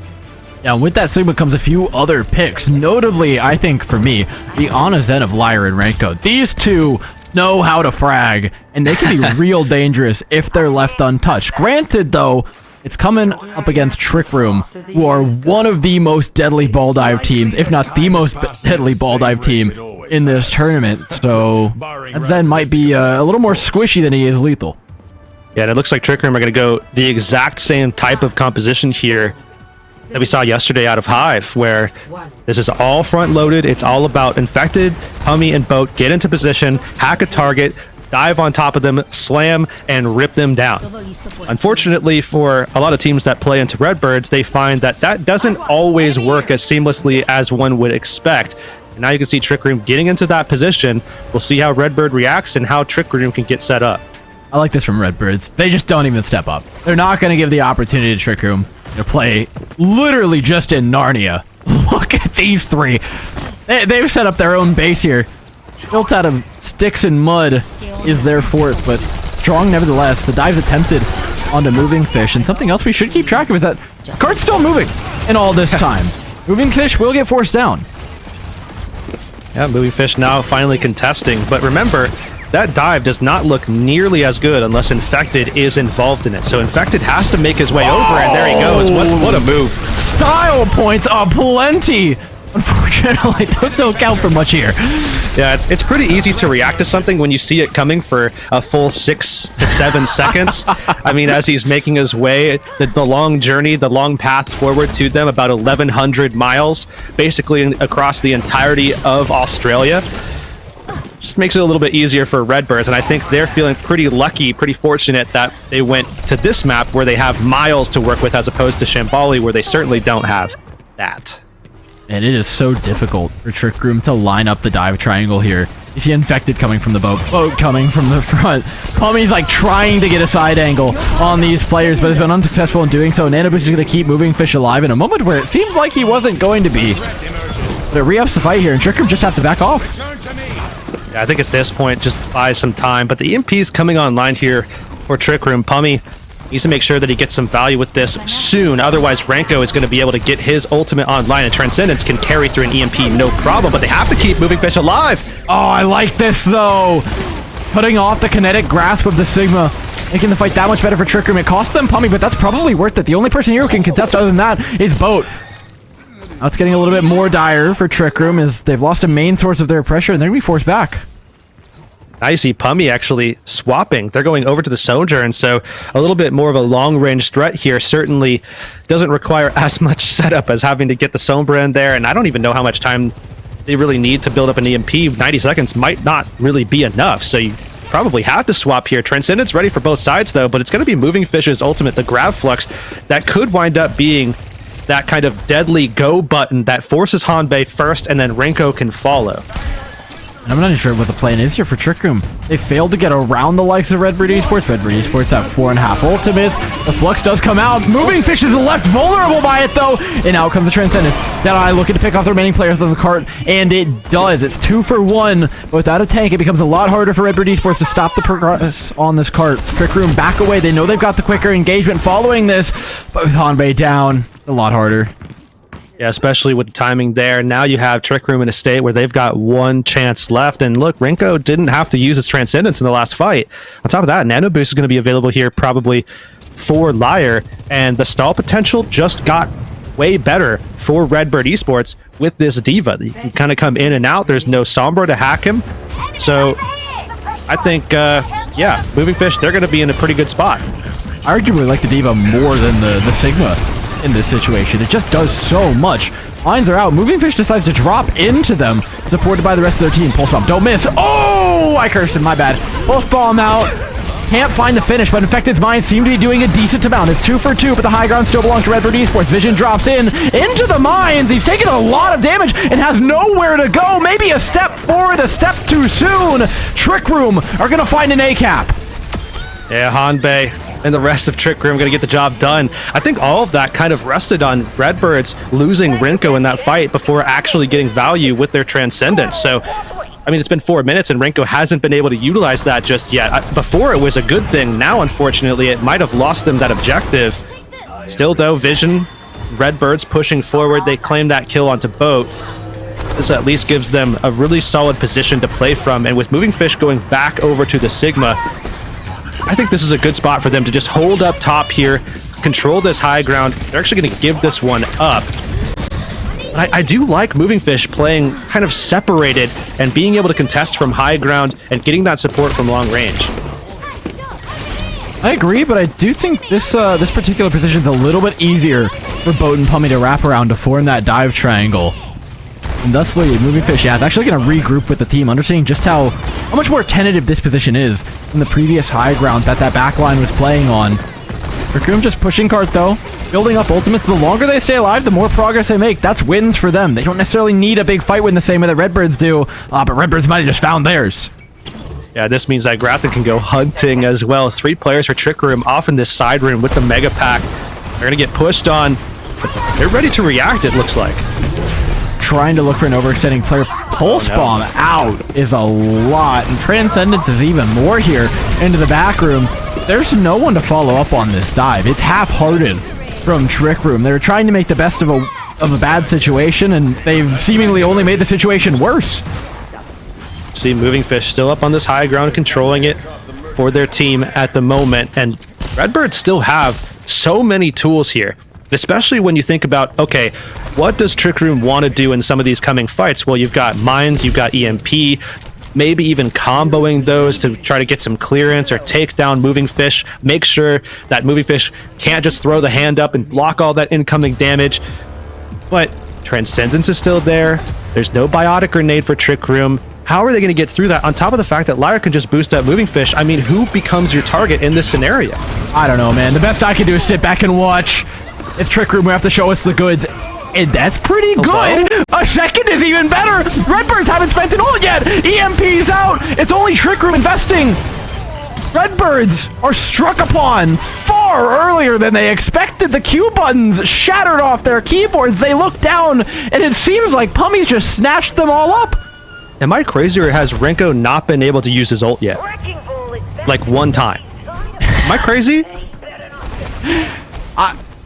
Yeah, and with that Sigma comes a few other picks. Notably, I think for me, the Ana Zen of Lyre and Renko. These two know how to frag, and they can be real dangerous if they're left untouched. Granted, though, it's coming up against Trick Room, who are one of the most deadly ball dive teams, if not the most deadly ball dive team in this tournament. So that Zen might be a little more squishy than he is lethal. Yeah, and it looks like Trick Room are going to go the exact same type of composition here that we saw yesterday out of Hive, where this is all front loaded. It's all about Infected, Hummy, and Boat get into position, hack a target, dive on top of them, slam, and rip them down. Unfortunately, for a lot of teams that play into Redbirds, they find that that doesn't always work as seamlessly as one would expect. And now you can see Trick Room getting into that position. We'll see how Redbird reacts and how Trick Room can get set up. I like this from Redbirds. They just don't even step up. They're not going to give the opportunity to Trick Room to play literally just in Narnia. Look at these three. They've set up their own base here. Built out of sticks and mud is their fort, but strong nevertheless. The dive's attempted onto Moving Fish, and something else we should keep track of is that card's still moving in all this time. Moving Fish will get forced down. Yeah, Moving Fish now finally contesting, but remember, that dive does not look nearly as good unless Infected is involved in it. So Infected has to make his way over, and there he goes. What a move. Style points aplenty. Unfortunately, those don't count for much here. Yeah, it's pretty easy to react to something when you see it coming for a full 6 to 7 seconds. I mean, as he's making his way, the long journey, the long path forward to them, about 1,100 miles, basically across the entirety of Australia. just makes it a little bit easier for Redbirds, and I think they're feeling pretty lucky, pretty fortunate that they went to this map where they have miles to work with as opposed to Shambali where they certainly don't have that. And it is so difficult for Trick Room to line up the dive triangle here. You see Infected coming from the boat coming from the front. Pummy's like trying to get a side angle on these players, but has been unsuccessful in doing so. Nanoboost is going to keep moving Fish alive in a moment where it seems like he wasn't going to be. But it re-ups the fight here, and Trick Room just have to back off. Yeah, I think at this point, just buy some time. But the EMP is coming online here for Trick Room. Pummy needs to make sure that he gets some value with this soon. Otherwise, Renko is going to be able to get his ultimate online, and Transcendence can carry through an EMP, no problem. But they have to keep moving Fish alive. Oh, I like this, though. Putting off the kinetic grasp of the Sigma, making the fight that much better for Trick Room. It cost them Pummy, but that's probably worth it. The only person here who can contest other than that is Boat. Now it's getting a little bit more dire for Trick Room as they've lost a main source of their pressure, and they're going to be forced back. I see Pummy actually swapping. They're going over to the Sojourn, so a little bit more of a long-range threat here. Certainly doesn't require as much setup as having to get the Sombra in there, and I don't even know how much time they really need to build up an EMP. 90 seconds might not really be enough, so you probably have to swap here. Transcendence ready for both sides, though, but it's going to be Moving Fish's ultimate, the Grav Flux, that could wind up being that kind of deadly go button that forces Hanbei first, and then Renko can follow. I'm not even sure what the plan is here for Trick Room. They failed to get around the likes of Redbird Esports. Redbird Esports have 4.5 ultimates. The Flux does come out. Moving Fish is left vulnerable by it, though. And out comes the Transcendence. Deadeye looking to pick off the remaining players on the cart, and it does. It's 2 for 1. But without a tank, it becomes a lot harder for Redbird Esports to stop the progress on this cart. Trick Room back away. They know they've got the quicker engagement following this, but with Hanbei down, a lot harder. Yeah, especially with the timing there. Now you have Trick Room in a state where they've got one chance left. And look, Renko didn't have to use his Transcendence in the last fight. On top of that, Nanoboost is going to be available here probably for Liar. And the stall potential just got way better for Redbird Esports with this D.Va. You can kind of come in and out. There's no Sombra to hack him. So I think, yeah, Moving Fish, they're going to be in a pretty good spot. I arguably like the D.Va more than the Sigma in this situation. It just does so much. Lines are out. Moving Fish decides to drop into them, supported by the rest of their team. Pulse Bomb, don't miss. Oh, I cursed him, my bad. Pulse Bomb out. Can't find the finish, but Infected's Mind seem to be doing a decent amount. It's 2 for 2, but the high ground still belongs to Redbird Esports. Vision drops into the mines. He's taking a lot of damage and has nowhere to go. Maybe a step forward, a step too soon. Trick Room are going to find an A-cap. Yeah, Hanbei and the rest of Trick Room going to get the job done. I think all of that kind of rested on Redbirds losing Renko in that fight before actually getting value with their Transcendence. So, I mean, it's been 4 minutes and Renko hasn't been able to utilize that just yet. Before it was a good thing. Now, unfortunately, it might have lost them that objective. Still, though, Vision, Redbirds pushing forward. They claim that kill onto Boat. This at least gives them a really solid position to play from. And with Moving Fish going back over to the Sigma, I think this is a good spot for them to just hold up top here, control this high ground. They're actually going to give this one up. I do like Moving Fish playing kind of separated and being able to contest from high ground and getting that support from long range. I agree, but I do think this particular position is a little bit easier for Boat and Pummy to wrap around to form that dive triangle. And thusly, Moving Fish, yeah, it's actually going to regroup with the team, understanding just how much more tentative this position is than the previous high ground that backline was playing on. Trick Room just pushing cart, though, building up ultimates. The longer they stay alive, the more progress they make. That's wins for them. They don't necessarily need a big fight win the same way that Redbirds do, but Redbirds might have just found theirs. Yeah, this means that Grafton can go hunting as well. 3 players for Trick Room off in this side room with the Mega Pack. They're going to get pushed on. They're ready to react, it looks like. Trying to look for an overextending player. Pulse Bomb out is a lot, and Transcendence is even more here into the back room. There's no one to follow up on this dive. It's half-hearted from Trick Room. They're trying to make the best of a bad situation, and they've seemingly only made the situation worse. See Moving Fish still up on this high ground, controlling it for their team at the moment, and Redbirds still have so many tools here. Especially when you think about, okay, what does Trick Room want to do in some of these coming fights? Well, you've got Mines, you've got EMP, maybe even comboing those to try to get some clearance or take down Moving Fish. Make sure that Moving Fish can't just throw the hand up and block all that incoming damage. But Transcendence is still there. There's no Biotic Grenade for Trick Room. How are they going to get through that? On top of the fact that Lyra can just boost up Moving Fish, I mean, who becomes your target in this scenario? I don't know, man. The best I can do is sit back and watch. It's Trick Room who have to show us the goods. And that's pretty good. A second is even better. Redbirds haven't spent an ult yet. EMP's out. It's only Trick Room investing. Redbirds are struck upon far earlier than they expected. The Q buttons shattered off their keyboards. They look down, and it seems like Pummy's just snatched them all up. Am I crazy, or has Renko not been able to use his ult yet? Like one time. Am I crazy?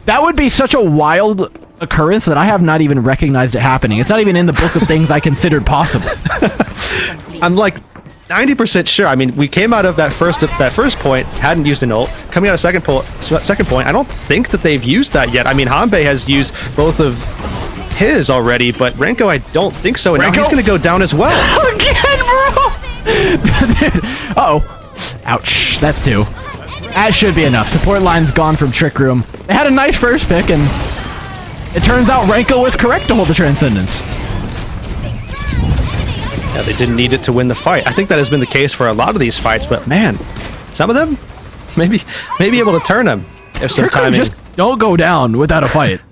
That would be such a wild occurrence that I have not even recognized it happening. It's not even in the book of things I considered possible. I'm like 90% sure. I mean, we came out of that first point, hadn't used an ult. Coming out of second point, I don't think that they've used that yet. I mean, Hanbei has used both of his already, but Renko, I don't think so. And now he's going to go down as well. Again, bro! Uh-oh. Ouch. That's two. That should be enough. Support line's gone from Trick Room. They had a nice first pick, and it turns out Renko was correct to hold the Transcendence. Yeah, they didn't need it to win the fight. I think that has been the case for a lot of these fights, but man, some of them maybe able to turn them if some timing. Just don't go down without a fight.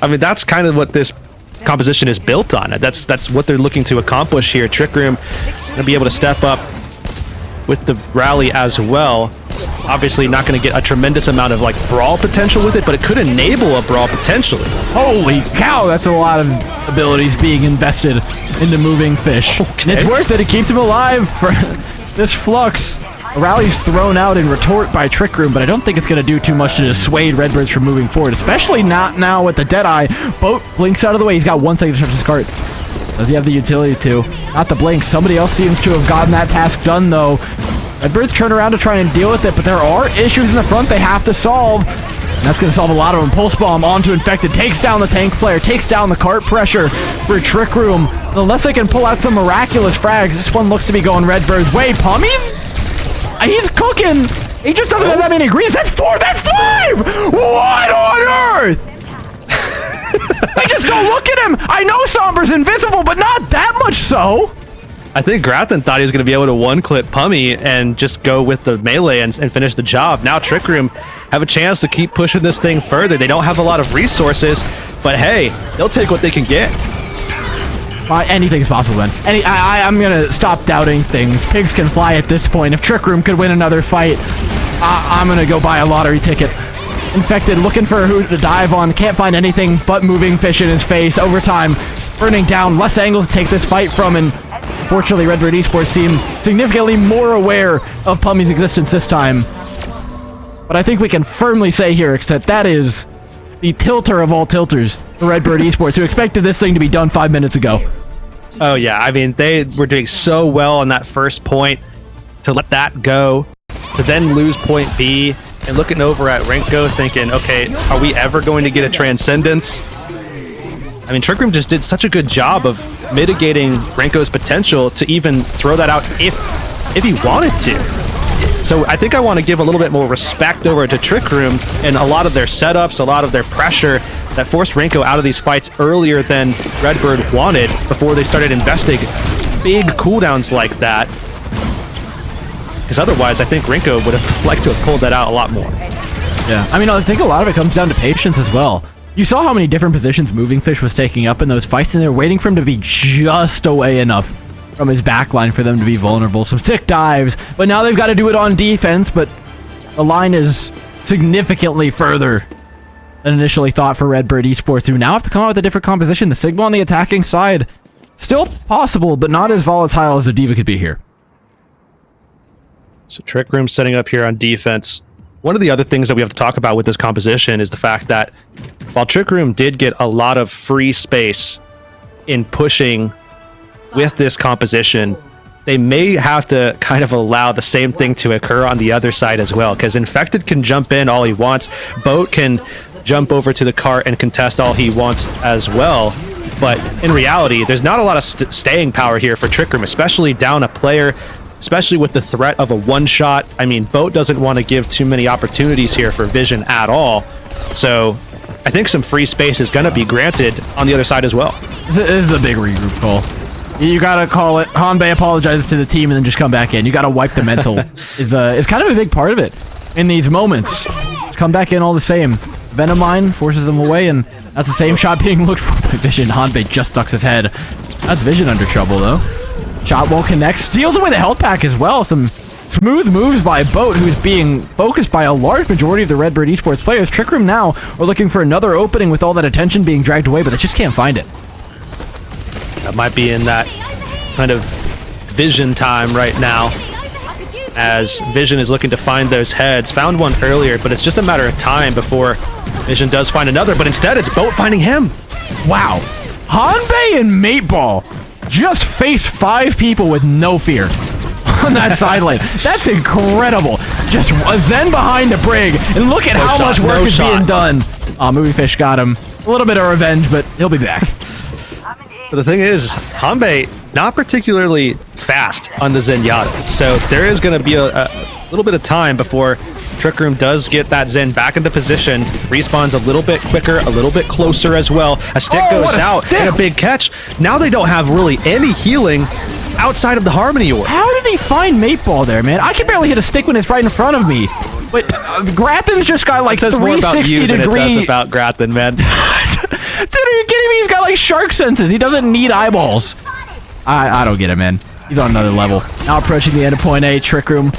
I mean, that's kind of what this composition is built on. That's what they're looking to accomplish here. Trick Room gonna be able to step up with the rally as well. Obviously not going to get a tremendous amount of like brawl potential with it, but it could enable a brawl potentially. Holy cow, that's a lot of abilities being invested into Moving Fish. Okay. And it's worth it. It keeps him alive for this flux. A rally's thrown out in retort by Trick Room, but I don't think it's going to do too much to dissuade Redbirds from moving forward, especially not now with the Deadeye. Boat blinks out of the way. He's got 1 second to touch his cart. Does he have the utility to? Not the blink. Somebody else seems to have gotten that task done, though. Redbirds turn around to try and deal with it, but there are issues in the front they have to solve. And that's going to solve a lot of them. Pulse Bomb onto Infected. Takes down the tank player. Takes down the cart pressure for Trick Room. And unless they can pull out some miraculous frags, this one looks to be going Redbird's way. Pummy? He's cooking. He just doesn't have that many greens. That's 4. That's 5. What on earth? They just don't look at him. I know Somber's invisible, but not that much so. I think Grathan thought he was going to be able to one-clip Pummy and just go with the melee and finish the job. Now Trick Room have a chance to keep pushing this thing further. They don't have a lot of resources, but hey, they'll take what they can get. Anything's possible, man. I'm going to stop doubting things. Pigs can fly at this point. If Trick Room could win another fight, I'm going to go buy a lottery ticket. Infected, looking for who to dive on. Can't find anything but Moving Fish in his face. Overtime, burning down. Less angles to take this fight from, and fortunately, Redbird Esports seem significantly more aware of Pummy's existence this time. But I think we can firmly say here that is the tilter of all tilters for Redbird Esports, who expected this thing to be done 5 minutes ago. Oh yeah, I mean, they were doing so well on that first point to let that go, to then lose point B, and looking over at Renko thinking, okay, are we ever going to get a Transcendence? I mean, Trick Room just did such a good job of mitigating Renko's potential to even throw that out if he wanted to. So I think I want to give a little bit more respect over to Trick Room and a lot of their setups, a lot of their pressure that forced Renko out of these fights earlier than Redbird wanted before they started investing big cooldowns like that. Because otherwise, I think Renko would have liked to have pulled that out a lot more. Yeah, I mean, I think a lot of it comes down to patience as well. You saw how many different positions Moving Fish was taking up in those fights, and they're waiting for him to be just away enough from his backline for them to be vulnerable. Some sick dives, but now they've got to do it on defense, but the line is significantly further than initially thought for Redbird Esports, who now have to come out with a different composition. The Sigma on the attacking side, still possible, but not as volatile as the D.Va could be here. So Trick Room setting up here on defense. One of the other things that we have to talk about with this composition is the fact that while Trick Room did get a lot of free space in pushing with this composition, they may have to kind of allow the same thing to occur on the other side as well, because Infected can jump in all he wants. Boat can jump over to the cart and contest all he wants as well. But in reality, there's not a lot of staying power here for Trick Room, especially down a player, especially with the threat of a one-shot. I mean, Boat doesn't want to give too many opportunities here for Vision at all. So I think some free space is going to be granted on the other side as well. This is a big regroup call. You gotta call it. Hanbei apologizes to the team and then just come back in. You gotta wipe the mental. is kind of a big part of it in these moments. Just come back in all the same. Venom Mine forces them away, and that's the same shot being looked for by Vision. Hanbei just ducks his head. That's Vision under trouble though. Shot won't connect. Steals away the health pack as well. Some smooth moves by Boat, who's being focused by a large majority of the Redbird Esports players. Trick Room now are looking for another opening with all that attention being dragged away, but they just can't find it. That might be in that kind of Vision time right now, as Vision is looking to find those heads. Found one earlier, but it's just a matter of time before Vision does find another, but instead it's Boat finding him. Wow. Hanbei and Mateball just face 5 people with no fear on that side lane. That's incredible. Just a Zen behind the brig, and look at how much work is being done. Movie Fish got him. A little bit of revenge, but he'll be back. But the thing is, Hanbei not particularly fast on the Zenyatta, so there is going to be a little bit of time before Trick Room does get that Zen back into position, respawns a little bit quicker, a little bit closer as well. A stick goes out, and a big catch. Now they don't have really any healing outside of the Harmony Orb. How did he find Mateball there, man? I can barely hit a stick when it's right in front of me. But Grathen's just got like 360 degree. It does about Grathen, man. Dude, are you kidding me? He's got like shark senses. He doesn't need eyeballs. I don't get it, man. He's on another level. Now approaching the end of point A. Trick Room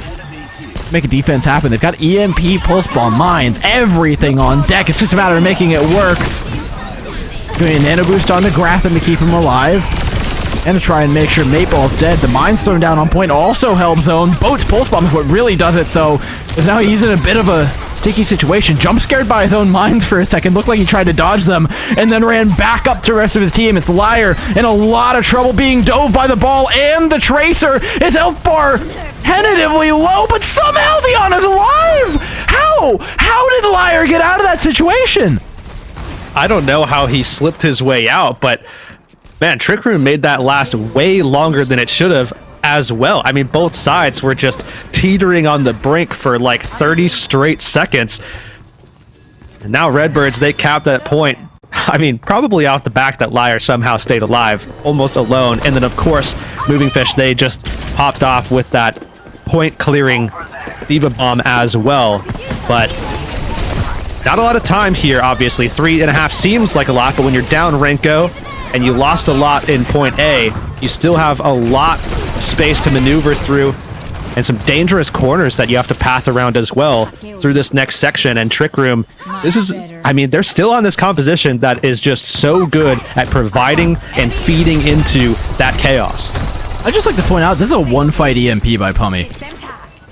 make a defense happen. They've got EMP, pulse bomb, mines, everything on deck. It's just a matter of making it work. Doing a nano boost on the Grathen to keep him alive, and to try and make sure Mateball's dead. The mine's thrown down on point also helps zone. Boat's pulse bomb is what really does it though, is now he's in a bit of a sticky situation. Jump scared by his own mines for a second. Looked like he tried to dodge them and then ran back up to the rest of his team. It's Liar in a lot of trouble, being dove by the ball, and the Tracer. His health bar tentatively low, but somehow Leon is alive. How did Liar get out of that situation? I don't know how he slipped his way out, but man, Trick Room made that last way longer than it should have as well. I mean, both sides were just teetering on the brink for like 30 straight seconds. And now Redbirds, they capped that point. I mean, probably off the back that Liar somehow stayed alive, almost alone. And then, of course, Moving Fish, they just popped off with that point-clearing Diva Bomb as well. But not a lot of time here, obviously. 3.5 seems like a lot, but when you're down Renko and you lost a lot in point A, you still have a lot of space to maneuver through and some dangerous corners that you have to path around as well through this next section. And Trick Room, this is, I mean, they're still on this composition that is just so good at providing and feeding into that chaos. I'd just like to point out, this is a one-fight EMP by Pummy.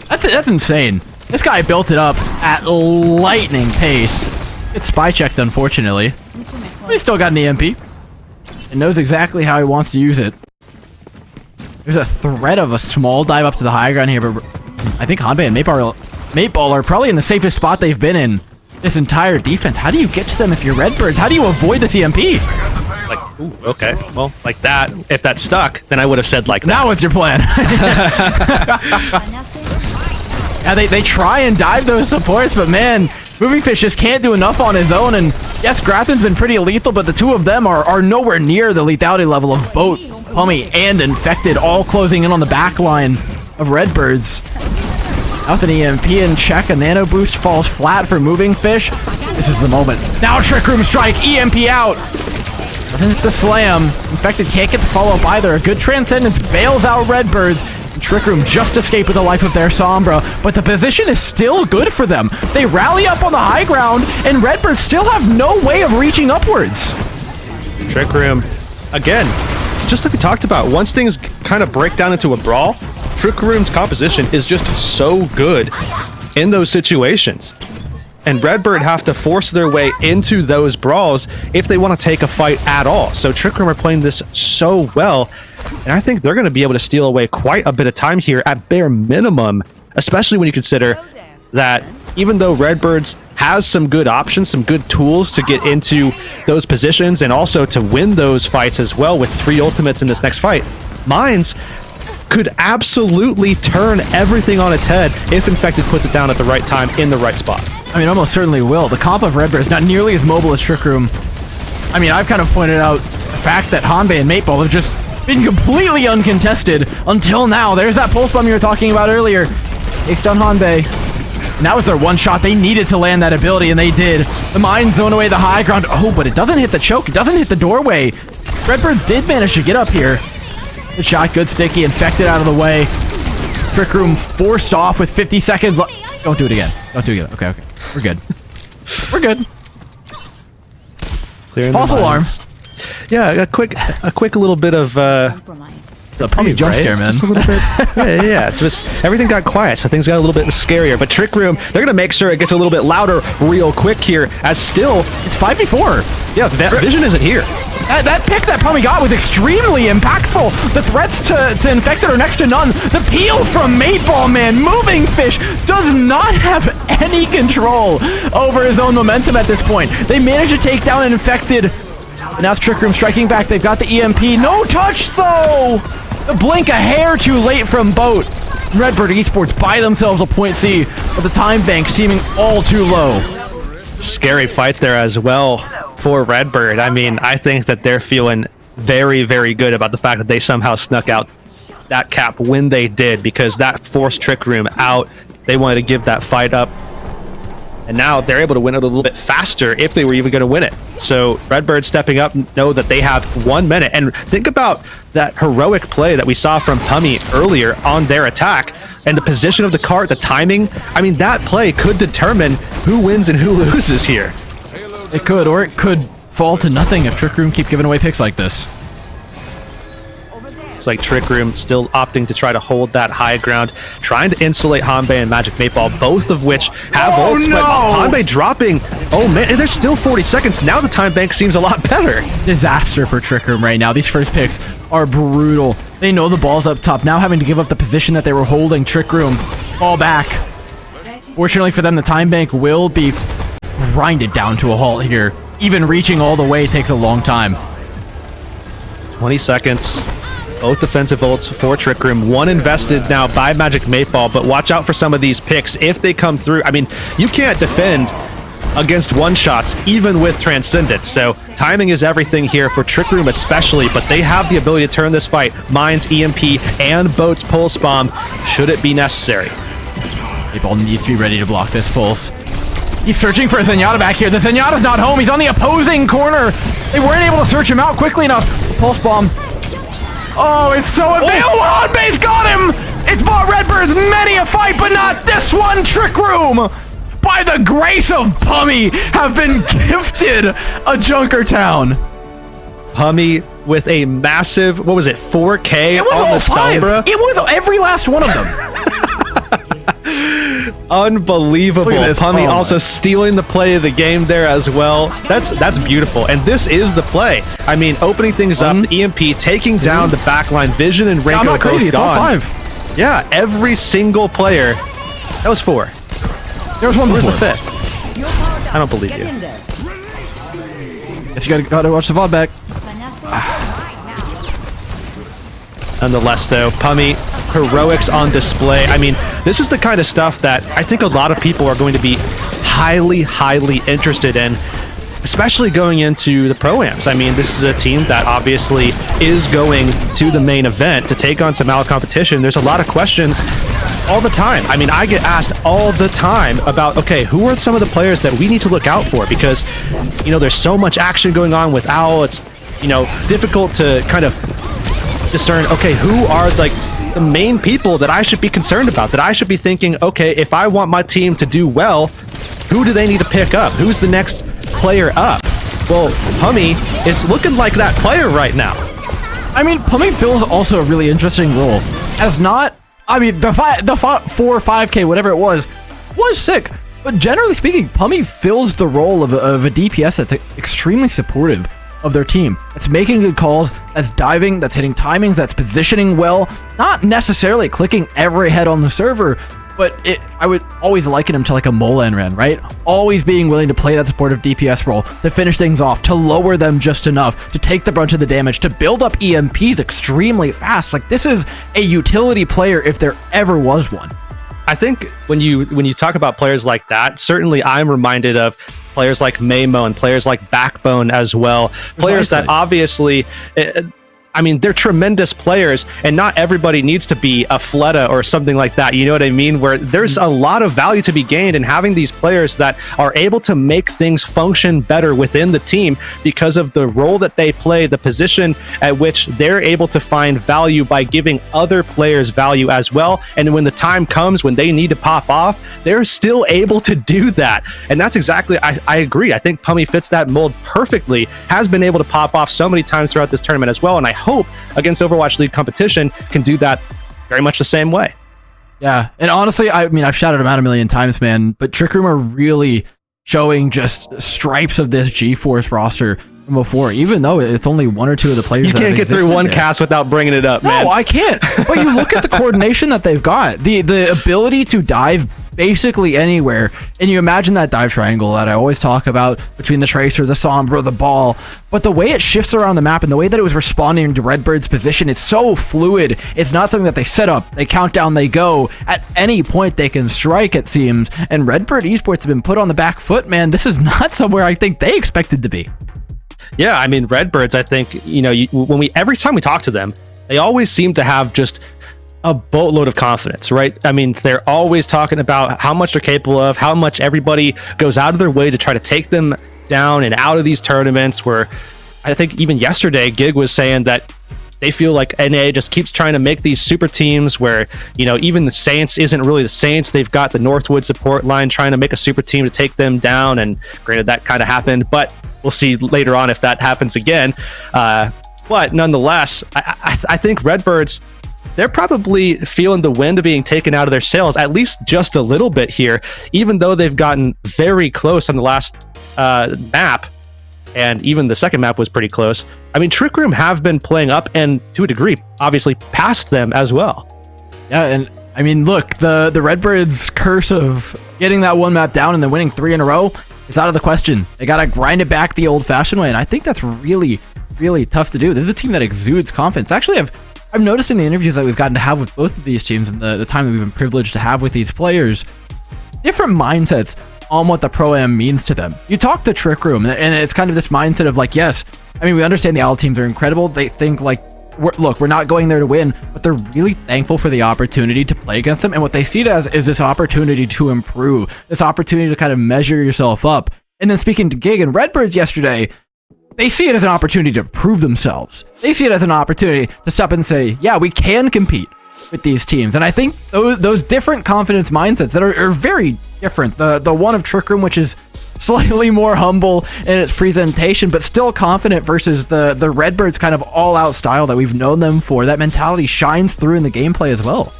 That's insane. This guy built it up at lightning pace. It's spy checked, unfortunately. But he's still got an EMP. And knows exactly how he wants to use it. There's a threat of a small dive up to the high ground here, but I think Hanbei and Mateball are probably in the safest spot they've been in this entire defense. How do you get to them if you're Redbirds? How do you avoid this EMP? Like, ooh, okay, well, like that. If that stuck, then I would have said like that. Now what's your plan? Yeah, they try and dive those supports, but man, Moving Fish just can't do enough on his own. And yes, Grathen's been pretty lethal, but the two of them are nowhere near the lethality level of both Pummy and Infected, all closing in on the back line of Redbirds. Out with an EMP in check, a nano boost falls flat for Moving Fish. This is the moment. Now Trick Room strike, EMP out. Doesn't hit the slam. Infected can't get the follow-up either. A good Transcendence bails out Redbirds. Trick Room just escaped with the life of their Sombra, but the position is still good for them. They rally up on the high ground, and Redbirds still have no way of reaching upwards. Trick Room, again, just like we talked about, once things kind of break down into a brawl, Trick Room's composition is just so good in those situations. And Redbird have to force their way into those brawls if they want to take a fight at all. So Trick Room are playing this so well, and I think they're going to be able to steal away quite a bit of time here at bare minimum, especially when you consider that even though Redbirds has some good options, some good tools to get into those positions and also to win those fights as well with 3 ultimates in this next fight, Mines could absolutely turn everything on its head if Infected puts it down at the right time in the right spot. I mean, almost certainly will. The comp of Redbird is not nearly as mobile as Trick Room. I mean, I've kind of pointed out the fact that Hanbei and Mateball have just been completely uncontested until now. There's that pulse bomb you were talking about earlier. Takes down Hanbei. And that was their one shot. They needed to land that ability, and they did. The mine zone away the high ground. Oh, but it doesn't hit the choke. It doesn't hit the doorway. Redbirds did manage to get up here. Good shot, good sticky, infected out of the way. Trick Room forced off with 50 seconds left. Don't do it again. Don't do it again. Okay. We're good. We're good. False alarm. Yeah, a quick little bit of the Pummy jump scare, man. Just a little bit. Yeah. Just everything got quiet, so things got a little bit scarier. But Trick Room, they're gonna make sure it gets a little bit louder real quick here. As still, it's 5v4. Yeah, that vision isn't here. That pick that Pummy got was extremely impactful. The threats to Infected are next to none. The peel from Mateball, man. Moving Fish does not have any control over his own momentum at this point. They managed to take down an Infected. And now it's Trick Room striking back. They've got the EMP. No touch, though! The blink a hair too late from Boat. Redbird Esports buy themselves a point C, but the time bank seeming all too low. Scary fight there as well for Redbird. I mean, I think that they're feeling very, very good about the fact that they somehow snuck out that cap when they did, because that forced Trick Room out. They wanted to give that fight up. And now they're able to win it a little bit faster if they were even going to win it. So Redbird stepping up, know that they have 1 minute. And think about that heroic play that we saw from Pummy earlier on their attack. And the position of the cart, the timing. I mean, that play could determine who wins and who loses here. It could, or it could fall to nothing if Trick Room keep giving away picks like this. It's like Trick Room still opting to try to hold that high ground, trying to insulate Hanbei and Magic Mateball, both of which have ults, but Hanbei dropping. Oh man, and there's still 40 seconds. Now the time bank seems a lot better. Disaster for Trick Room right now. These first picks are brutal. They know the ball's up top. Now having to give up the position that they were holding. Trick Room, fall back. Fortunately for them, the time bank will be grinded down to a halt here. Even reaching all the way takes a long time. 20 seconds. Both defensive ults for Trick Room. One invested now by Magic Mateball, but watch out for some of these picks if they come through. I mean, you can't defend against one-shots, even with Transcendence. So timing is everything here for Trick Room especially, but they have the ability to turn this fight. Mines, EMP, and Boat's Pulse Bomb, should it be necessary. Mateball needs to be ready to block this Pulse. He's searching for a Zenyatta back here. The Zenyatta's not home. He's on the opposing corner. They weren't able to search him out quickly enough. Pulse Bomb. Oh, it's so available. Hanbei's got him. It's bought Redbirds many a fight, but not this one. Trick Room, by the grace of Pummy, have been gifted a Junkertown. Pummy with a massive, what was it, 4K on the Sombra? It was every last one of them. Unbelievable. Pummy also stealing the play of the game there as well. That's beautiful. And this is the play. I mean, opening things up, the EMP, taking down the backline. Vision and Ranko not crazy. It's all 5. Yeah, every single player. That was 4. There was one Where's before. the 5th? I don't believe you. Guess you gotta watch the VOD back. Nonetheless, though, Pummy, heroics on display. I mean, this is the kind of stuff that I think a lot of people are going to be highly, highly interested in, especially going into the Pro-Ams. I mean, this is a team that obviously is going to the main event to take on some out competition. There's a lot of questions all the time. I mean, I get asked all the time about, okay, who are some of the players that we need to look out for? Because, you know, there's so much action going on with OWL. It's, you know, difficult to kind of discern, okay, who are like the main people that I should be concerned about, that I should be thinking, okay, if I want my team to do well, who do they need to pick up? Who's the next player up? Well, Pummy is looking like that player right now. I mean, Pummy fills also a really interesting role as not, I mean, the 4 or 5K, whatever it was sick. But generally speaking, Pummy fills the role of a DPS that's extremely supportive of their team. That's making good calls, that's diving, that's hitting timings, that's positioning well, not necessarily clicking every head on the server, but I would always liken him to like a Molan, right? Always being willing to play that supportive DPS role, to finish things off, to lower them just enough, to take the brunt of the damage, to build up EMPs extremely fast. Like, this is a utility player if there ever was one. I think when you talk about players like that, certainly I'm reminded of players like Maymo and players like Backbone as well. Players that obviously, I mean, they're tremendous players, and not everybody needs to be a Fleta or something like that. You know what I mean? Where there's a lot of value to be gained in having these players that are able to make things function better within the team because of the role that they play, the position at which they're able to find value by giving other players value as well. And when the time comes when they need to pop off, they're still able to do that. And that's exactly, I agree. I think Pummy fits that mold perfectly, has been able to pop off so many times throughout this tournament as well. And I hope against Overwatch League competition can do that very much the same way. Yeah, and honestly, I mean, I've shouted them out a million times, man, but Trick Room are really showing just stripes of this GeForce roster from before, even though it's only one or two of the players. You can't get through one cast without bringing it up, man. No, I can't. But you look at the coordination that they've got, the ability to dive basically anywhere, and you imagine that dive triangle that I always talk about between the Tracer, the Sombra, the ball, but the way it shifts around the map and the way that it was responding to Redbird's position is so fluid. It's not something that they set up, they count down, they go. At any point they can strike, it seems, and Redbird Esports have been put on the back foot, man. This is not somewhere I think they expected to be. Yeah, I mean, Redbirds, I think, you know, every time we talk to them, they always seem to have just a boatload of confidence, right? I mean, they're always talking about how much they're capable of, how much everybody goes out of their way to try to take them down and out of these tournaments, where I think even yesterday, Gig was saying that they feel like NA just keeps trying to make these super teams where, you know, even the Saints isn't really the Saints. They've got the Northwood support line trying to make a super team to take them down. And granted, that kind of happened, but we'll see later on if that happens again. But nonetheless, I think Redbirds, they're probably feeling the wind being taken out of their sails, at least just a little bit here, even though they've gotten very close on the last map, and even the second map was pretty close. I mean, Trick Room have been playing up, and to a degree, obviously past them as well. Yeah, and I mean, look, the Redbirds' curse of getting that one map down and then winning 3 in a row is out of the question. They got to grind it back the old-fashioned way, and I think that's really, really tough to do. This is a team that exudes confidence. Actually, I've noticed in the interviews that we've gotten to have with both of these teams and the time that we've been privileged to have with these players, different mindsets on what the Pro-Am means to them. You talk to Trick Room, and it's kind of this mindset of like, yes, I mean, we understand the OWL teams are incredible. They think like, look, we're not going there to win, but they're really thankful for the opportunity to play against them. And what they see it as is this opportunity to improve, this opportunity to kind of measure yourself up. And then speaking to Gig and Redbirds yesterday, they see it as an opportunity to prove themselves. They see it as an opportunity to step and say, yeah, we can compete with these teams. And I think those different confidence mindsets that are very different. The one of Trick Room, which is slightly more humble in its presentation, but still confident, versus the Redbirds kind of all-out style that we've known them for. That mentality shines through in the gameplay as well.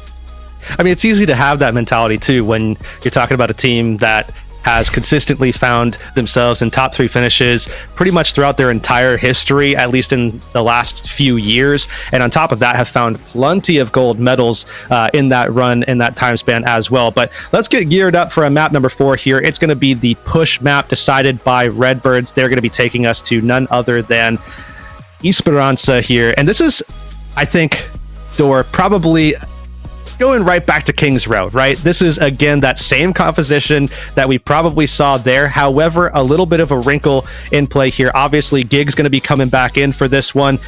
I mean, it's easy to have that mentality too when you're talking about a team that has consistently found themselves in top 3 finishes pretty much throughout their entire history, at least in the last few years. And on top of that, have found plenty of gold medals in that run, in that time span as well. But let's get geared up for a map number 4 here. It's going to be the push map decided by Redbirds. They're going to be taking us to none other than Esperanza here. And this is, I think, Door, probably going right back to King's Road, right? This is, again, that same composition that we probably saw there. However, a little bit of a wrinkle in play here. Obviously, Gig's going to be coming back in for this one.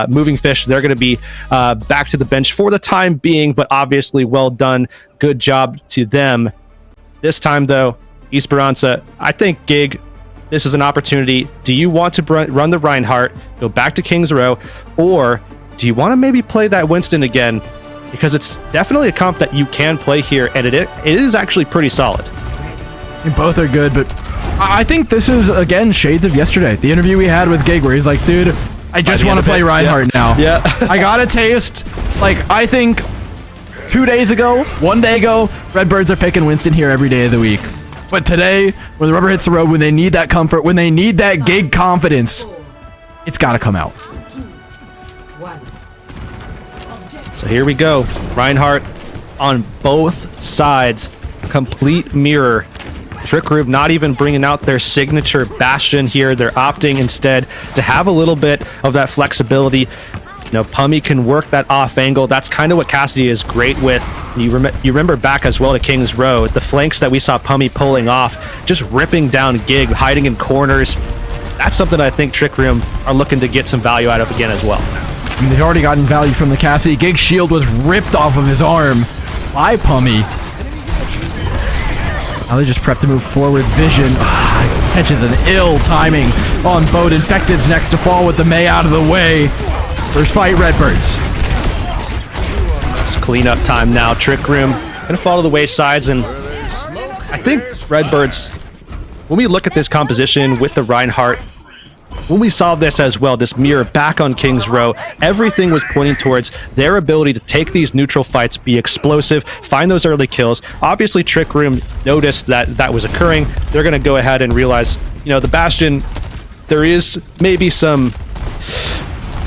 Moving Fish, they're going to be back to the bench for the time being, but obviously, well done. Good job to them. This time, though, Esperanza, I think, Gig, this is an opportunity. Do you want to run the Reinhardt, go back to King's Row, or do you want to maybe play that Winston again? Because it's definitely a comp that you can play here, and it is actually pretty solid. Both are good, but I think this is, again, shades of yesterday. The interview we had with Gig, where he's like, dude, I just want to play Reinhardt now. Yeah. I got a taste. Like, I think 2 days ago, 1 day ago, Redbirds are picking Winston here every day of the week. But today, when the rubber hits the road, when they need that comfort, when they need that Gig confidence, it's got to come out. So here we go. Reinhardt on both sides. Complete mirror. Trick Room not even bringing out their signature Bastion here. They're opting instead to have a little bit of that flexibility. You know, Pummy can work that off angle. That's kind of what Cassidy is great with. You remember back as well to King's Row, the flanks that we saw Pummy pulling off, just ripping down Gig, hiding in corners. That's something I think Trick Room are looking to get some value out of again as well. I mean, they've already gotten value from the Cassie. Gig's shield was ripped off of his arm by Pummy. Now they just prep to move forward. Vision catches an ill timing on boat. Infected's next to fall with the Mei out of the way. First fight, Redbirds. It's cleanup time now. Trick Room gonna fall to the waysides, and I think Redbirds, when we look at this composition with the Reinhardt, when we saw this as well, this mirror back on King's Row, everything was pointing towards their ability to take these neutral fights, be explosive, find those early kills. Obviously, Trick Room noticed that that was occurring. They're going to go ahead and realize, you know, the Bastion, there is maybe some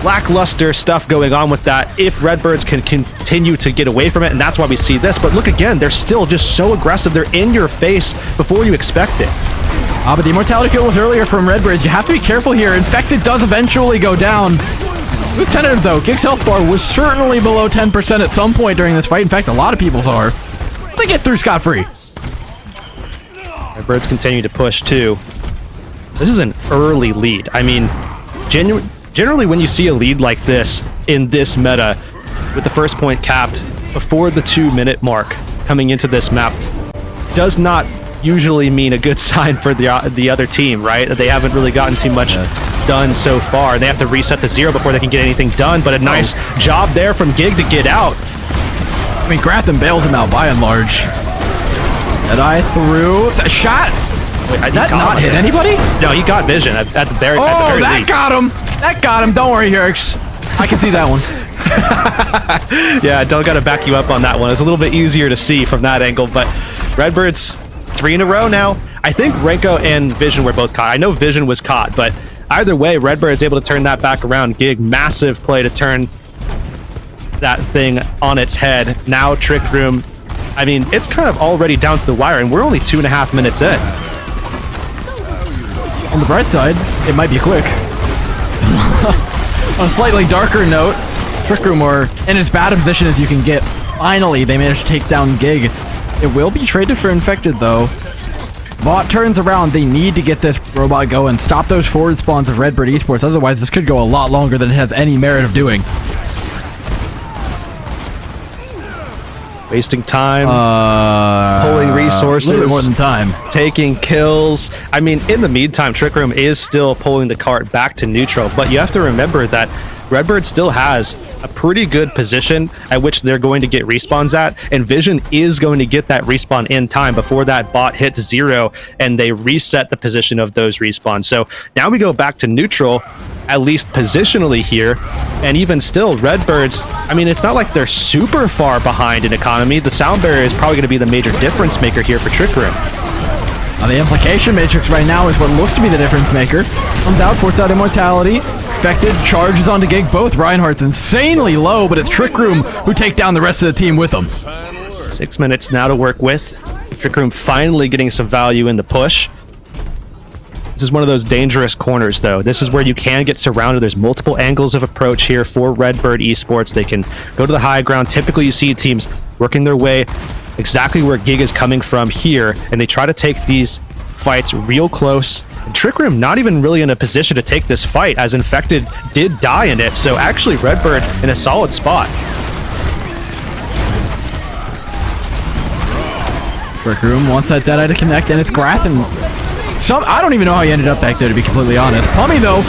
lackluster stuff going on with that if Redbirds can continue to get away from it, and that's why we see this. But look again, they're still just so aggressive. They're in your face before you expect it. But the immortality kill was earlier from Redbirds. You have to be careful here. Infected does eventually go down. It was tentative though. Gig's health bar was certainly below 10% at some point during this fight. In fact, a lot of people's are. They get through scot-free. Redbirds continue to push too. This is an early lead. I mean, generally when you see a lead like this in this meta, with the first point capped before the 2-minute mark coming into this map, does not usually mean a good sign for the other team, right? They haven't really gotten too much done so far. They have to reset to 0 before they can get anything done, but a nice job there from Gig to get out. I mean, Gratham bailed him out by and large. Deadeye through the shot. Wait, did that not hit anybody? No, he got vision at the very least. That got him! That got him! Don't worry, Herix. I can see that one. Yeah, don't gotta back you up on that one. It's a little bit easier to see from that angle, but Redbirds 3 in a row now. I think Renko and Vision were both caught. I know Vision was caught, but either way, Redbird's able to turn that back around. Gig, massive play to turn that thing on its head. Now Trick Room, I mean, it's kind of already down to the wire, and we're only 2.5 minutes in. On the bright side, it might be quick. On a slightly darker note, Trick Room are in as bad a position as you can get. Finally, they managed to take down Gig. It will be traded for Infected, though. Bot turns around. They need to get this robot going. Stop those forward spawns of Redbird Esports. Otherwise, this could go a lot longer than it has any merit of doing. Wasting time. Pulling resources. A little bit more than time. Taking kills. I mean, in the meantime, Trick Room is still pulling the cart back to neutral. But you have to remember that Redbird still has a pretty good position at which they're going to get respawns at, and Vision is going to get that respawn in time before that bot hits 0 and they reset the position of those respawns. So now we go back to neutral, at least positionally here, and even still, Redbirds, I mean, it's not like they're super far behind in economy. The sound barrier is probably going to be the major difference maker here for Trick Room. The implication matrix right now is what looks to be the difference maker. Comes out, forced out immortality. Infected charges onto Gig. Both Reinhardt's insanely low, but it's Trick Room who take down the rest of the team with them. 6 minutes now to work with. Trick Room finally getting some value in the push. This is one of those dangerous corners, though. This is where you can get surrounded. There's multiple angles of approach here for Redbird Esports. They can go to the high ground. Typically, you see teams working their way exactly where Gig is coming from here, and they try to take these fights real close. And Trick Room not even really in a position to take this fight, as Infected did die in it, so actually Redbird in a solid spot. Trick Room wants that Deadeye to connect, and it's Gratham. I don't even know how he ended up back there, to be completely honest. Pummy, though,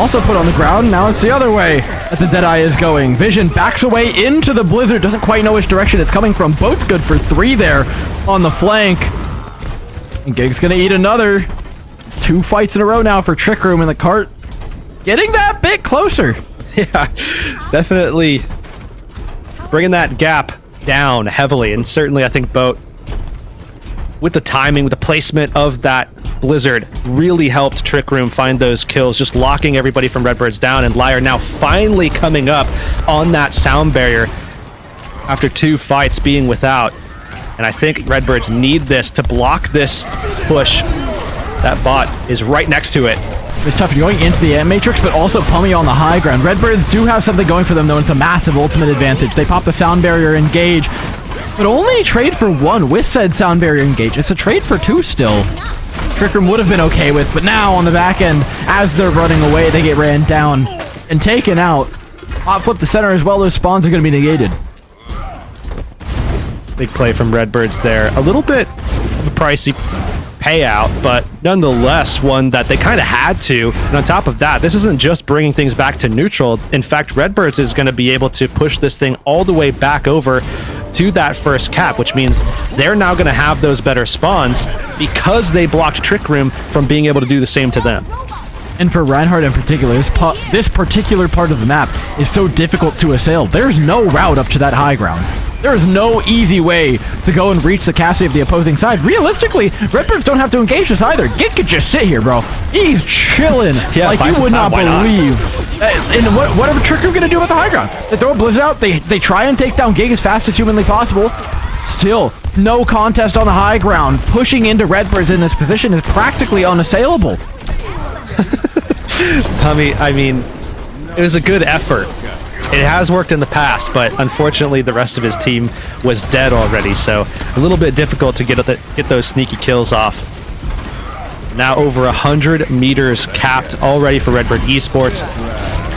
also put on the ground. Now it's the other way that the Deadeye is going. Vision backs away into the Blizzard. Doesn't quite know which direction it's coming from. Boat's good for 3 there on the flank. And Gig's gonna eat another. It's 2 fights in a row now for Trick Room, and the cart getting that bit closer. Yeah, definitely bringing that gap down heavily. And certainly I think Boat, with the timing, with the placement of that Blizzard, really helped Trick Room find those kills, just locking everybody from Redbirds down. And Liar now finally coming up on that sound barrier after 2 fights being without. And I think Redbirds need this to block this push. That bot is right next to it. It's tough going into the M Matrix, but also Pummy on the high ground. Redbirds do have something going for them, though, and it's a massive ultimate advantage. They pop the sound barrier engage, but only trade for 1 with said sound barrier engage. It's a trade for 2 still. Trick Room would have been okay with, but now on the back end, as they're running away, they get ran down and taken out. hot flip to center as well. Those spawns are going to be negated. Big play from Redbirds there. A little bit of a pricey payout, but nonetheless one that they kind of had to. And on top of that, this isn't just bringing things back to neutral. In fact, Redbirds is going to be able to push this thing all the way back over to that first cap, which means they're now going to have those better spawns because they blocked Trick Room from being able to do the same to them. And for Reinhardt in particular, this particular part of the map is so difficult to assail. There's no route up to that high ground. There is no easy way to go and reach the castle of the opposing side. Realistically, Redbirds don't have to engage this either. Git could just sit here, bro. He's chilling like you would not believe. And what are the Trick Room going to do about the high ground? They throw a Blizzard out. They try and take down Gig as fast as humanly possible. Still, no contest on the high ground. Pushing into Redbirds in this position is practically unassailable. Tommy, I mean, it was a good effort. It has worked in the past, but unfortunately the rest of his team was dead already, so a little bit difficult to get those sneaky kills off. Now over 100 meters capped already for Redbird Esports,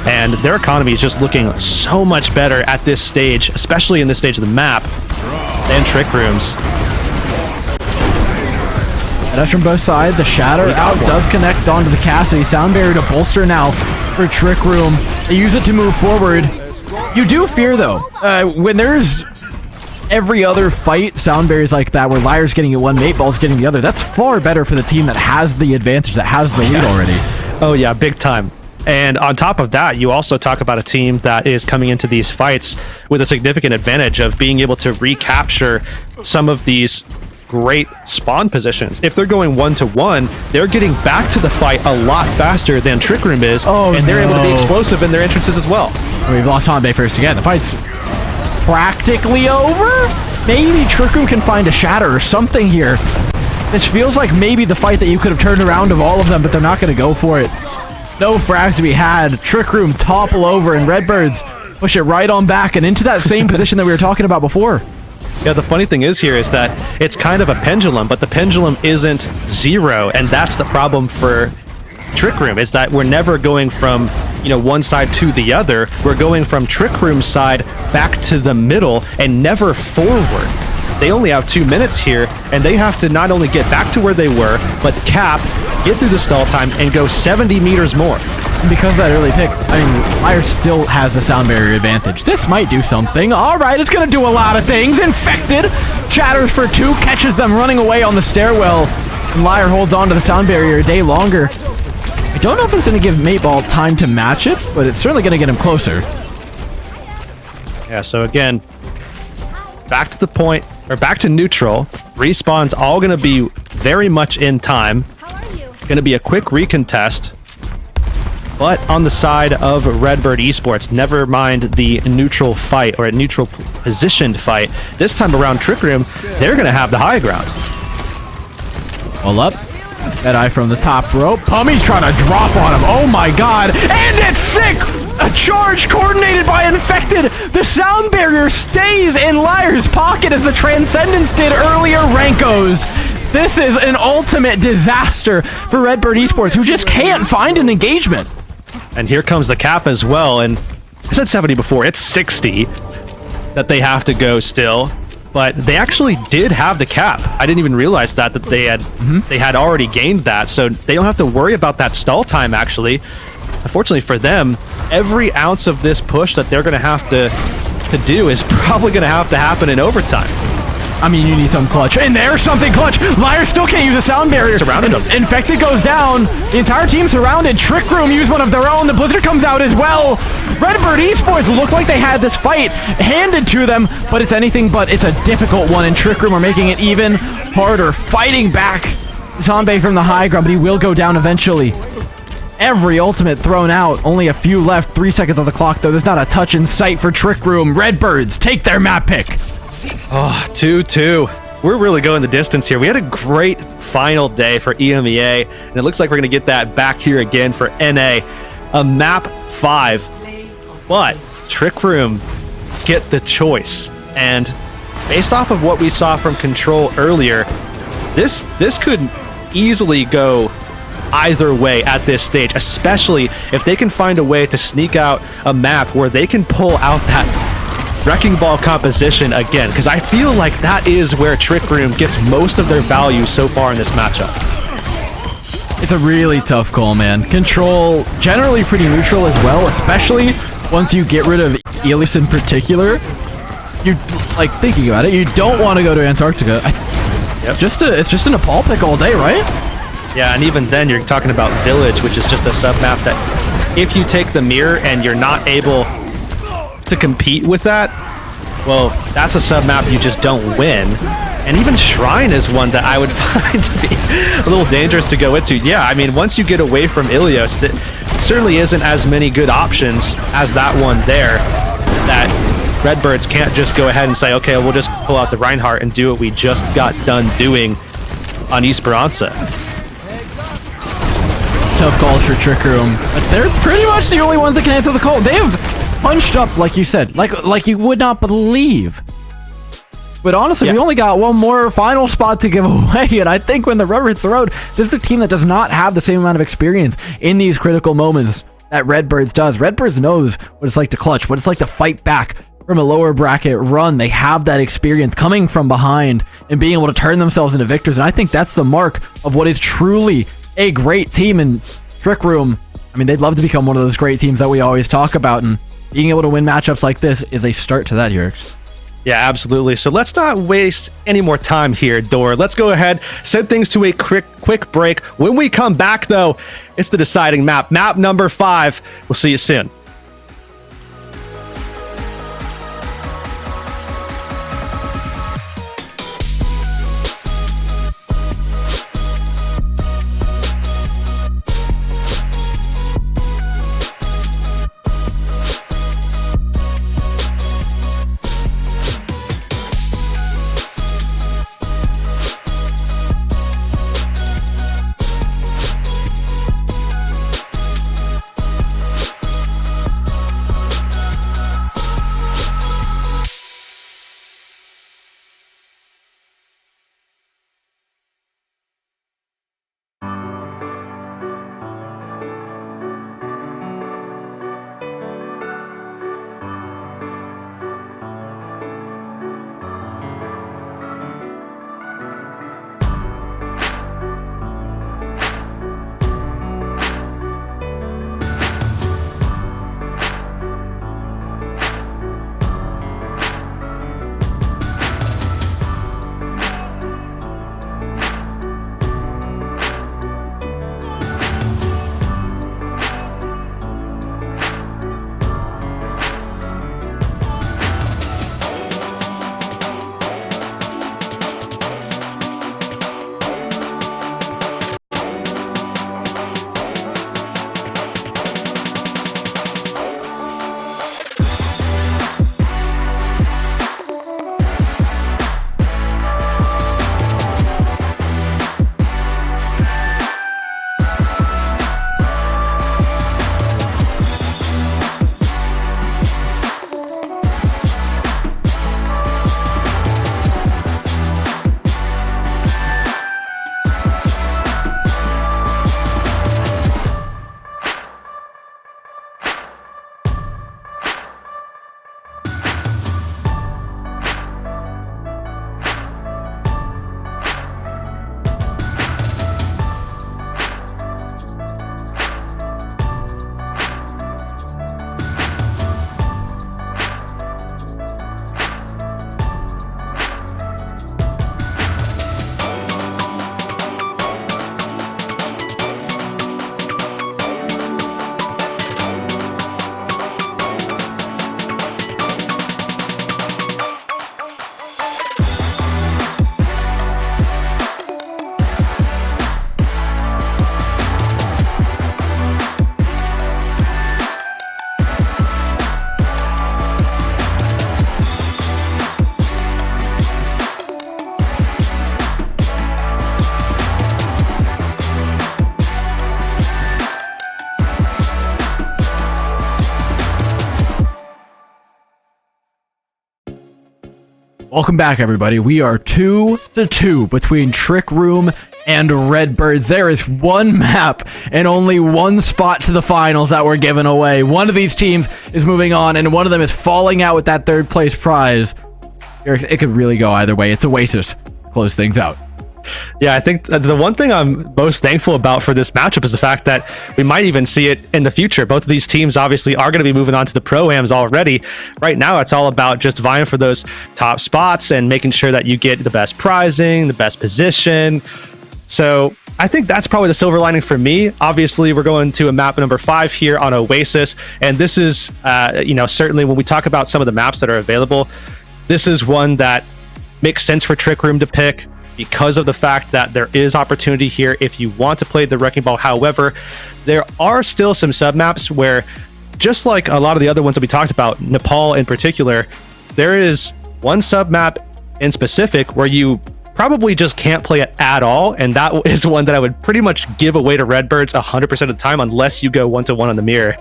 and their economy is just looking so much better at this stage, especially in this stage of the map, than Trick Room's. And that's from both sides. The Shatter out does connect onto the Cassidy. Sound Barrier to bolster now for Trick Room. They use it to move forward. You do fear, though, when there's every other fight, sound barriers like that, where Liar's getting it one, Mateball's getting the other, that's far better for the team that has the advantage, that has the lead already. Oh, yeah, big time. And on top of that, you also talk about a team that is coming into these fights with a significant advantage of being able to recapture some of these great spawn positions. If they're going 1-to-1, they're getting back to the fight a lot faster than Trick Room is, and they're able to be explosive in their entrances as well. We've lost Hanbei first again. The fight's practically over. Maybe Trick Room can find a Shatter or something here. This feels like maybe the fight that you could have turned around of all of them, but they're not going to go for it. No frags to be had. Trick Room topple over, and Redbirds push it right on back and into that same position that we were talking about before. Yeah, the funny thing is here is that it's kind of a pendulum, but the pendulum isn't zero, and that's the problem for Trick Room, is that we're never going from, one side to the other. We're going from Trick Room's side back to the middle and never forward. They only have 2 minutes here, and they have to not only get back to where they were, but cap, get through the stall time, and go 70 meters more. And because of that early pick, Liar still has the sound barrier advantage. This might do something. All right, it's going to do a lot of things. Infected chatters for 2, catches them running away on the stairwell. And Liar holds on to the sound barrier a day longer. I don't know if it's going to give Mateball time to match it, but it's certainly going to get him closer. Yeah, so again, back to the point, or back to neutral. Respawn's all going to be very much in time. Going to be a quick recontest. But on the side of Redbird Esports, never mind the neutral fight, or a neutral positioned fight, this time around Trick Room, they're going to have the high ground. Well up. Deadeye from the top rope. Pummy's trying to drop on him. Oh my god. And it's sick! A charge coordinated by Infected. The sound barrier stays in Liar's pocket as the Transcendence did earlier. Rankos. This is an ultimate disaster for Redbird Esports, who just can't find an engagement. And here comes the cap as well. And I said 70 before. It's 60 that they have to go still. But they actually did have the cap. I didn't even realize that they had already gained that, so they don't have to worry about that stall time, actually. Unfortunately for them, every ounce of this push that they're going to have to do is probably going to have to happen in overtime. I mean, you need some clutch. And there's something clutch. Liar still can't use a sound barrier. Surrounded him. Infected goes down. The entire team surrounded. Trick Room used one of their own. The Blizzard comes out as well. Redbird Esports look like they had this fight handed to them, but it's anything but. It's a difficult one, and Trick Room are making it even harder. Fighting back. Zanbei from the high ground, but he will go down eventually. Every ultimate thrown out. Only a few left. 3 seconds on the clock, though. There's not a touch in sight for Trick Room. Redbirds take their map pick. Oh, 2-2. We're really going the distance here. We had a great final day for EMEA, and it looks like we're going to get that back here again for NA. A map 5. But Trick Room get the choice. And based off of what we saw from Control earlier, this could easily go either way at this stage, especially if they can find a way to sneak out a map where they can pull out that Wrecking Ball composition again, because I feel like that is where Trick Room gets most of their value so far in this matchup. It's a really tough call, man. Control, generally pretty neutral as well, especially once you get rid of Elias in particular. You, like, thinking about it, you don't want to go to Antarctica. It's just a Nepal pick all day, right? Yeah, and even then you're talking about Village, which is just a sub-map that if you take the mirror and you're not able to compete with that, well, that's a sub-map you just don't win. And even Shrine is one that I would find to be a little dangerous to go into. Yeah, I mean, once you get away from Ilios, that certainly isn't as many good options as that one there, that Redbirds can't just go ahead and say, okay, we'll just pull out the Reinhardt and do what we just got done doing on Esperanza. Tough calls for Trick Room, but they're pretty much the only ones that can answer the call. They have punched up, like you said, like you would not believe. But honestly, we only got one more final spot to give away, and I think when the rubber hits the road, this is a team that does not have the same amount of experience in these critical moments that Redbirds does. Redbirds knows what it's like to clutch, what it's like to fight back from a lower bracket run. They have that experience coming from behind and being able to turn themselves into victors, and I think that's the mark of what is truly a great team. In Trick Room, I mean, they'd love to become one of those great teams that we always talk about, and being able to win matchups like this is a start to that, Yerix. Yeah, absolutely. So let's not waste any more time here, Dor. Let's go ahead, send things to a quick break. When we come back, though, it's the deciding map. Map number 5. We'll see you soon. Welcome back, everybody. We are 2-2 between Trick Room and Redbirds. There is one map and only one spot to the finals that were given away. One of these teams is moving on, and one of them is falling out with that third place prize. It could really go either way. It's Oasis. Close things out. Yeah, I think the one thing I'm most thankful about for this matchup is the fact that we might even see it in the future. Both of these teams obviously are going to be moving on to the Pro-Ams already. Right now, it's all about just vying for those top spots and making sure that you get the best prizing, the best position. So I think that's probably the silver lining for me. Obviously, we're going to a map number 5 here on Oasis. And this is, certainly when we talk about some of the maps that are available, this is one that makes sense for Trick Room to pick, because of the fact that there is opportunity here if you want to play the Wrecking Ball. However, there are still some submaps where, just like a lot of the other ones that we talked about, Nepal in particular, there is one submap in specific where you probably just can't play it at all, and that is one that I would pretty much give away to Redbirds 100% of the time unless you go 1-to-1 on the mirror.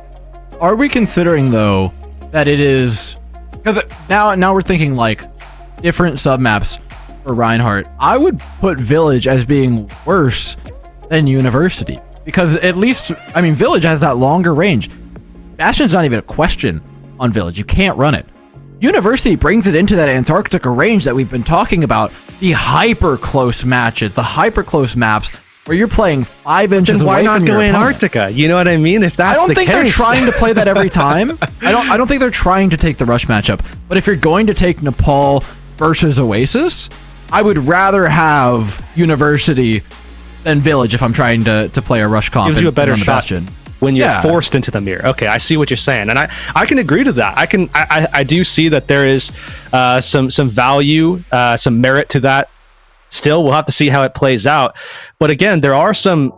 Are we considering, though, that it is... Because now we're thinking, like, different submaps for Reinhardt. I would put Village as being worse than University, because at least, I mean, Village has that longer range. Bastion's not even a question on Village. You can't run it. University brings it into that Antarctica range that we've been talking about. The hyper close matches, the hyper close maps where you're playing 5 inches then away from why not your go opponent. Antarctica? You know what I mean? If that's I don't the think case. they're trying to play that every time. I don't think they're trying to take the rush matchup. But if you're going to take Nepal versus Oasis, I would rather have University than Village if I'm trying to play a rush comp. Gives you a better shot Bastion when you're forced into the mirror. Okay, I see what you're saying, and I can agree to that. I do see that there is some value, some merit to that. Still, we'll have to see how it plays out. But again, there are some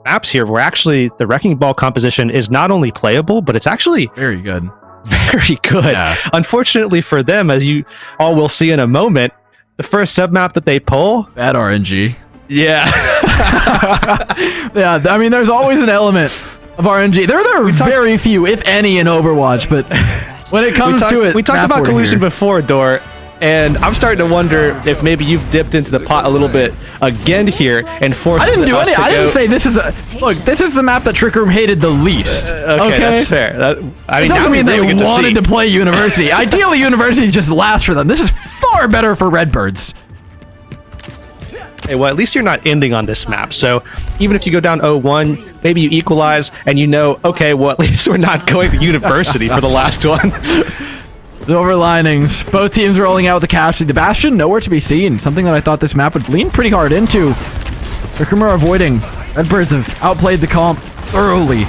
maps here where actually the Wrecking Ball composition is not only playable, but it's actually very good. Very good. Yeah. Unfortunately for them, as you all will see in a moment, the first submap that they pull, bad RNG. Yeah. Yeah, I mean, there's always an element of RNG. There are very few, if any, in Overwatch, but when it comes to it... We talked about collusion before, Dor, and I'm starting to wonder if maybe you've dipped into the pot a little bit again here and forced us to go... I didn't say this is a... Look, this is the map that Trick Room hated the least. Okay, that's fair. It doesn't mean they wanted to play University. Ideally, University just last for them. This is far better for Redbirds. Okay, well, at least you're not ending on this map. So even if you go down 0-1, maybe you equalize and you know, okay, well, at least we're not going to University for the last one. Silver linings. Both teams rolling out with the capture. The Bastion, nowhere to be seen. Something that I thought this map would lean pretty hard into. Trick Room are avoiding. Redbirds have outplayed the comp thoroughly.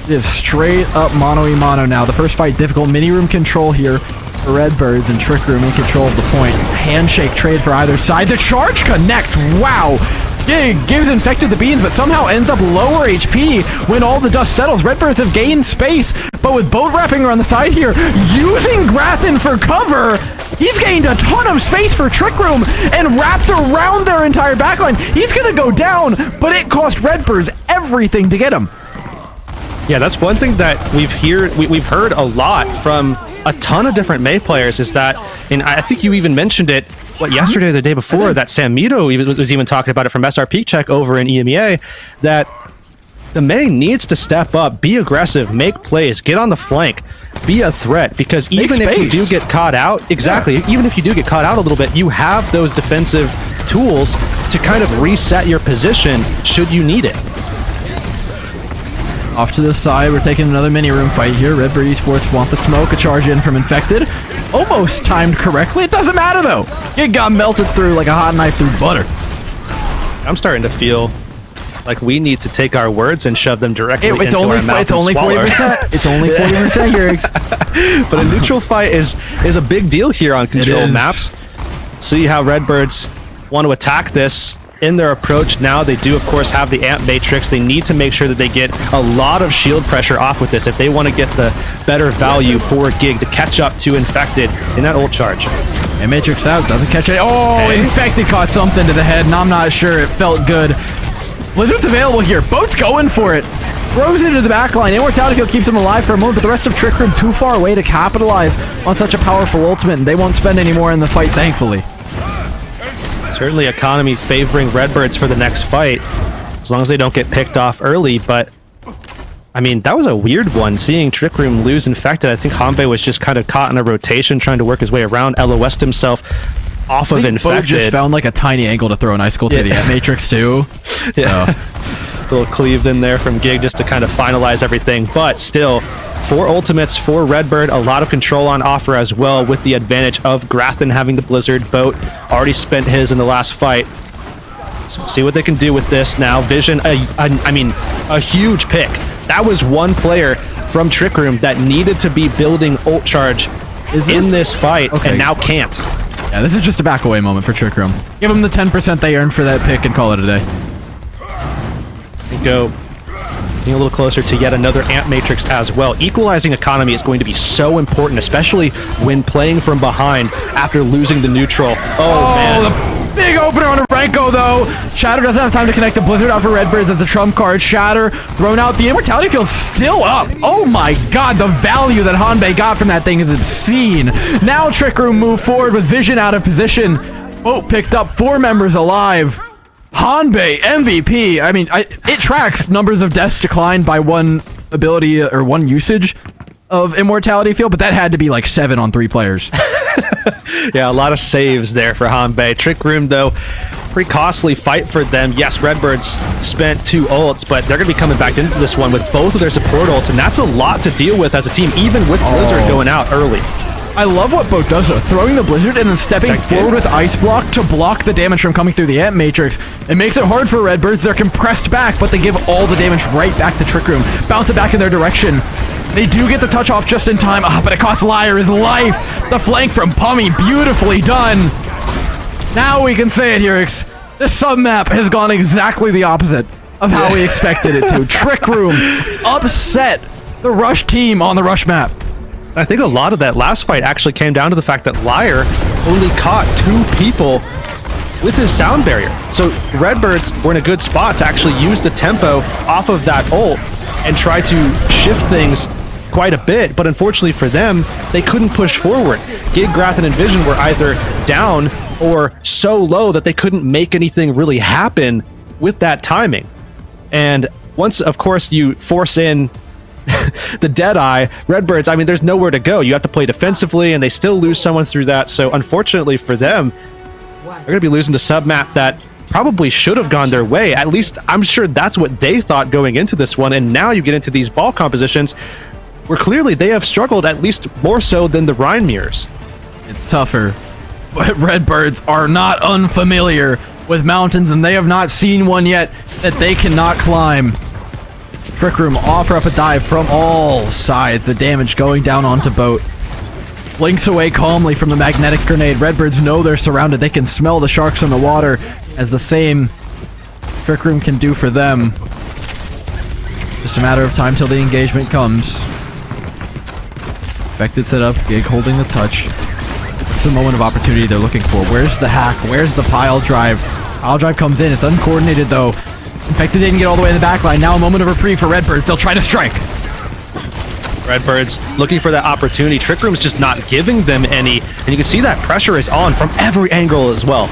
It is straight up mono-y-mono now. The first fight difficult. Mini-room control here for Redbirds, and Trick Room in control of the point. Handshake trade for either side. The charge connects. Wow. Gibbs infected the beans, but somehow ends up lower HP when all the dust settles. Redbirds have gained space, but with boat wrapping around the side here, using Grathen for cover, he's gained a ton of space for Trick Room and wrapped around their entire backline. He's gonna go down, but it cost Redbirds everything to get him. Yeah, that's one thing that we've heard a lot from a ton of different Mei players is that, and I think you even mentioned it, yesterday or the day before, that Samito was even talking about it from SR Peak Check over in EMEA, that the Mei needs to step up, be aggressive, make plays, get on the flank, be a threat, because even if you do get caught out, even if you do get caught out a little bit, you have those defensive tools to kind of reset your position should you need it. Off to the side, we're taking another mini-room fight here. Redbird Esports want the smoke, a charge in from Infected. Almost timed correctly. It doesn't matter, though. It got melted through like a hot knife through butter. I'm starting to feel like we need to take our words and shove them directly into our mouth. It's only 40%. It's only 40% here. But a neutral fight is a big deal here on control maps. See how Redbirds want to attack this in their approach. Now they do, of course, have the amp matrix. They need to make sure that they get a lot of shield pressure off with this if they want to get the better value for Gig to catch up to Infected in that ult charge. And matrix out, doesn't catch it. Oh, Infected caught something to the head, and I'm not sure it felt good. Blizzard's available here. Boat's going for it. throws it into the back line. Immortality Field keeps him alive for a moment, but the rest of Trick Room too far away to capitalize on such a powerful ultimate, and they won't spend any more in the fight, thankfully. Certainly economy favoring Redbirds for the next fight, as long as they don't get picked off early, but I mean, that was a weird one, seeing Trick Room lose Infected. I think Hanbei was just kind of caught in a rotation, trying to work his way around, LOS'd himself off of Infected. Just found like a tiny angle to throw an Ice Cold to the Matrix too. Yeah. So. A little cleaved in there from Gig just to kind of finalize everything, but still, 4 ultimates for Redbird, a lot of control on offer as well, with the advantage of Grafton having the Blizzard. Boat already spent his in the last fight. So see what they can do with this now. Vision, I mean, a huge pick. That was one player from Trick Room that needed to be building ult charge in this fight, and now can't. Yeah, this is just a back away moment for Trick Room. Give them the 10% they earned for that pick and call it a day. Go getting a little closer to yet another Amp Matrix as well. Equalizing economy is going to be so important, especially when playing from behind after losing the neutral. Oh man. The big opener on a Renko though. Shatter doesn't have time to connect the Blizzard out for Redbirds as the trump card. Shatter thrown out. The Immortality Field's still up. Oh my god, the value that Hanbei got from that thing is obscene. Now Trick Room move forward with Vision out of position. Boat picked up 4 members alive. Hanbei, MVP. I mean, it tracks numbers of deaths declined by 1 ability or 1 usage of Immortality Field, but that had to be like 7 on 3 players. Yeah, a lot of saves there for Hanbei. Trick Room, though, pretty costly fight for them. Yes, Redbirds spent 2 ults, but they're going to be coming back into this one with both of their support ults, and that's a lot to deal with as a team, even with Blizzard going out early. I love what Boat does though, throwing the Blizzard and then stepping forward with Ice Block to block the damage from coming through the Amp Matrix. It makes it hard for Redbirds. They're compressed back, but they give all the damage right back to Trick Room. Bounce it back in their direction. They do get the touch off just in time, but it costs Liar his life. The flank from Pummy, beautifully done. Now we can say it, Herix. This sub-map has gone exactly the opposite of how we expected it to. Trick Room upset the Rush team on the Rush map. I think a lot of that last fight actually came down to the fact that Liar only caught 2 people with his sound barrier. So Redbirds were in a good spot to actually use the tempo off of that ult and try to shift things quite a bit, but unfortunately for them, they couldn't push forward. Gig, Grafton, and Vision were either down or so low that they couldn't make anything really happen with that timing. And once, of course, you force in the Deadeye, Redbirds, I mean, there's nowhere to go. You have to play defensively, and they still lose someone through that. So unfortunately for them, they're going to be losing the sub-map that probably should have gone their way. At least I'm sure that's what they thought going into this one. And now you get into these ball compositions where clearly they have struggled, at least more so than the Rhine Mirrors. It's tougher, but Redbirds are not unfamiliar with mountains, and they have not seen one yet that they cannot climb. Trick Room offer up a dive from all sides. The damage going down onto Boat. Blinks away calmly from the magnetic grenade. Redbirds know they're surrounded. They can smell the sharks in the water, as the same Trick Room can do for them. Just a matter of time till the engagement comes. Infected set up. Gig holding the touch. This is the moment of opportunity they're looking for. Where's the hack? Where's the pile drive? Pile drive comes in. It's uncoordinated though. Infected didn't get all the way in the back line. Now a moment of reprieve for Redbirds. They'll try to strike. Redbirds looking for that opportunity. Trick Room's just not giving them any, and you can see that pressure is on from every angle as well.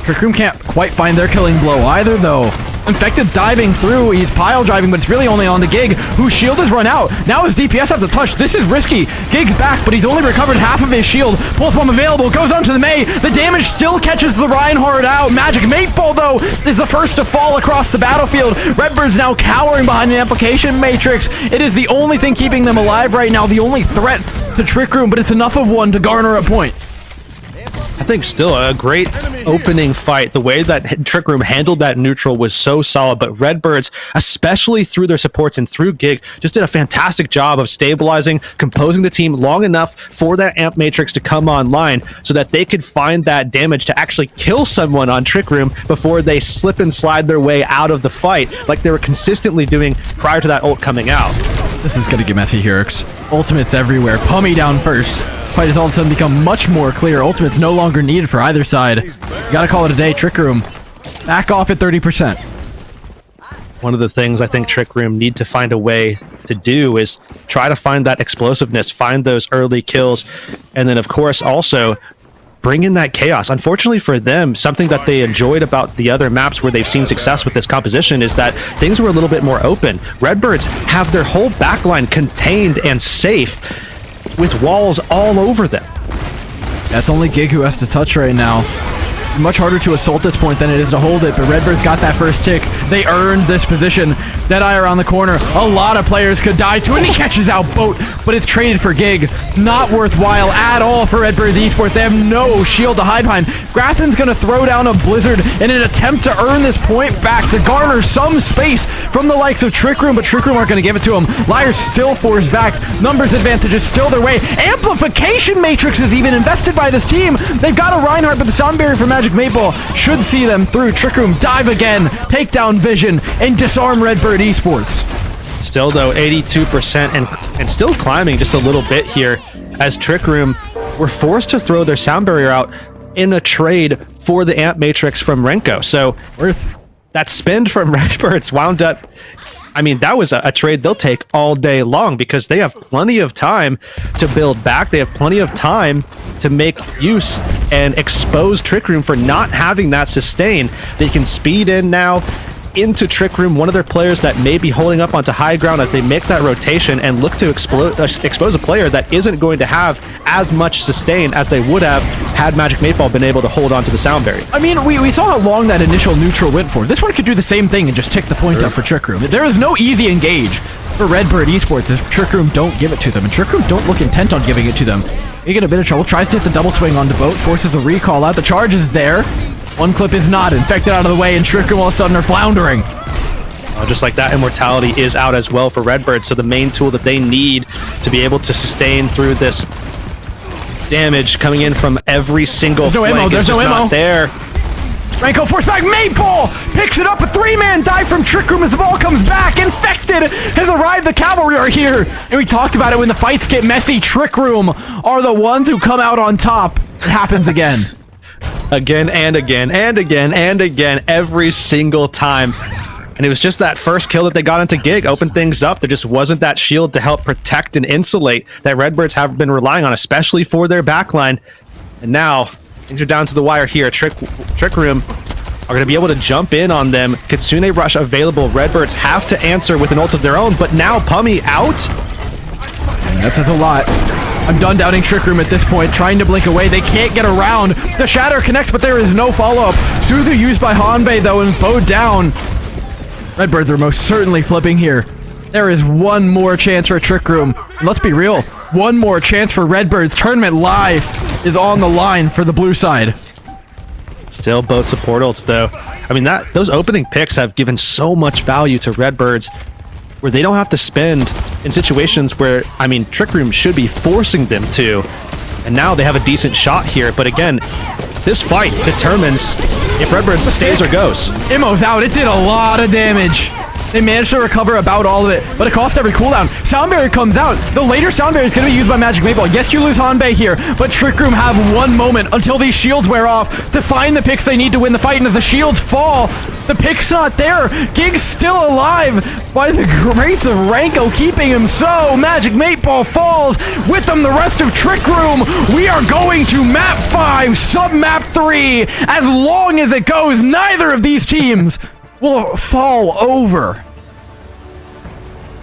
Trick Room can't quite find their killing blow either though. Infected's diving through, he's pile driving, but it's really only on the Gig, whose shield is run out. Now his DPS has a touch. This is risky. Gig's back, but he's only recovered half of his shield. Pulse bomb available, goes on to the Mei. The damage still catches the Reinhardt out. Magic Mate Ball, though, is the first to fall across the battlefield. Redbird's now cowering behind an amplification matrix. It is the only thing keeping them alive right now, the only threat to Trick Room, but it's enough of one to garner a point. I think still a great opening fight. The way that Trick Room handled that neutral was so solid, but Redbirds, especially through their supports and through Gig, just did a fantastic job of stabilizing, composing the team long enough for that Amp Matrix to come online so that they could find that damage to actually kill someone on Trick Room before they slip and slide their way out of the fight, like they were consistently doing prior to that ult coming out. This is gonna get messy, Herix. Ultimates everywhere. Pummy down first. Fight has all of a sudden become much more clear. Ultimate's no longer needed for either side. You gotta call it a day. Trick Room back off at 30%. one of the things I think Trick Room need to find a way to do is try to find that explosiveness, find those early kills, and then of course also bring in that chaos. Unfortunately for them, something that they enjoyed about the other maps where they've seen success with this composition is that things were a little bit more open. Redbirds have their whole backline contained and safe with walls all over them. That's only Gig who has to touch right now. Much harder to assault this point than it is to hold it, but Redbird's got that first tick. They earned this position. Deadeye around the corner. A lot of players could die too, and he catches out Boat, but it's traded for Gig. Not worthwhile at all for Redbird's Esports. They have no shield to hide behind. Grafton's gonna throw down a Blizzard in an attempt to earn this point back, to garner some space from the likes of Trick Room, but Trick Room aren't gonna give it to him. Liars still forced back. Numbers advantage is still their way. Amplification Matrix is even invested by this team. They've got a Reinhardt, but the sound barrier for Magic Maple should see them through. Trick Room dive again, take down Vision, and disarm Redbird Esports. Still though, 82% and still climbing just a little bit here as Trick Room were forced to throw their sound barrier out in a trade for the Amp Matrix from Renko. So Worth that spend from Redbirds wound up, I mean, that was a trade they'll take all day long because they have plenty of time to build back. They have plenty of time to make use and expose Trick Room for not having that sustain. They can speed in now into Trick Room, one of their players that may be holding up onto high ground as they make that rotation and look to expose a player that isn't going to have as much sustain as they would have had Magic Mayfall been able to hold onto the sound barrier. I mean, we saw how long that initial neutral went for. This one could do the same thing and just tick the point up for Trick Room. There is no easy engage for Redbird Esports if Trick Room don't give it to them, and Trick Room don't look intent on giving it to them. They get a bit of trouble, tries to hit the double swing onto Boat, forces a recall out, the charge is there. One clip is not infected out of the way, and Trick Room all of a sudden are floundering. Just like that, Immortality is out as well for Redbird, so the main tool that they need to be able to sustain through this damage coming in from every single flank is just not there. Renko force back, Maple picks it up, a three-man dive from Trick Room as the ball comes back. Infected has arrived, the cavalry are here. And we talked about it when the fights get messy. Trick Room are the ones who come out on top. It happens again. Again and again and again and again, every single time. And it was just that first kill that they got into Gig, opened things up. There just wasn't that shield to help protect and insulate that Redbirds have been relying on, especially for their backline. And now, things are down to the wire here. Trick Room are going to be able to jump in on them. Kitsune Rush available. Redbirds have to answer with an ult of their own, but now Pummy out. That says a lot. I'm done doubting Trick Room at this point, trying to blink away. They can't get around. The Shatter connects, but there is no follow-up. Suzu used by Hanbei, though, and Bo down. Redbirds are most certainly flipping here. There is one more chance for Trick Room. And let's be real, one more chance for Redbirds. Tournament Live is on the line for the blue side. Still both support ults, though. I mean, those opening picks have given so much value to Redbirds where they don't have to spend in situations where, I mean, Trick Room should be forcing them to. And now they have a decent shot here. But again, this fight determines if Redbird stays or goes. Immo's out. It did a lot of damage. They managed to recover about all of it, but it cost every cooldown. Sound Barrier comes out. The later Sound Barrier is going to be used by Magic Maple. Yes, you lose Hanbei here, but Trick Room have one moment until these shields wear off to find the picks they need to win the fight, and as the shields fall, the pick's not there. Gig's still alive by the grace of Renko keeping him so. Magic Maple falls. With them, the rest of Trick Room. We are going to map 5, sub-map 3. As long as it goes, neither of these teams will fall over.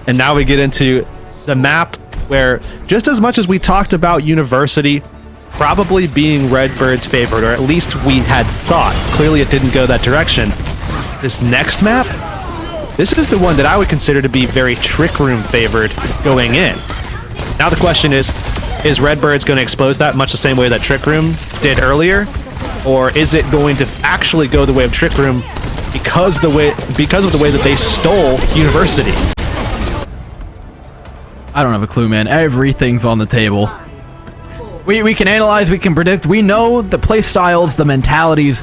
And now we get into the map where, just as much as we talked about University probably being Redbird's favorite, or at least we had thought, clearly it didn't go that direction. This next map, this is the one that I would consider to be very Trick Room favored going in. Now the question is Redbird's going to expose that much the same way that Trick Room did earlier? Or is it going to actually go the way of Trick Room because of the way that they stole University? I don't have a clue, man. Everything's on the table. We can analyze, we can predict. We know the play styles, the mentalities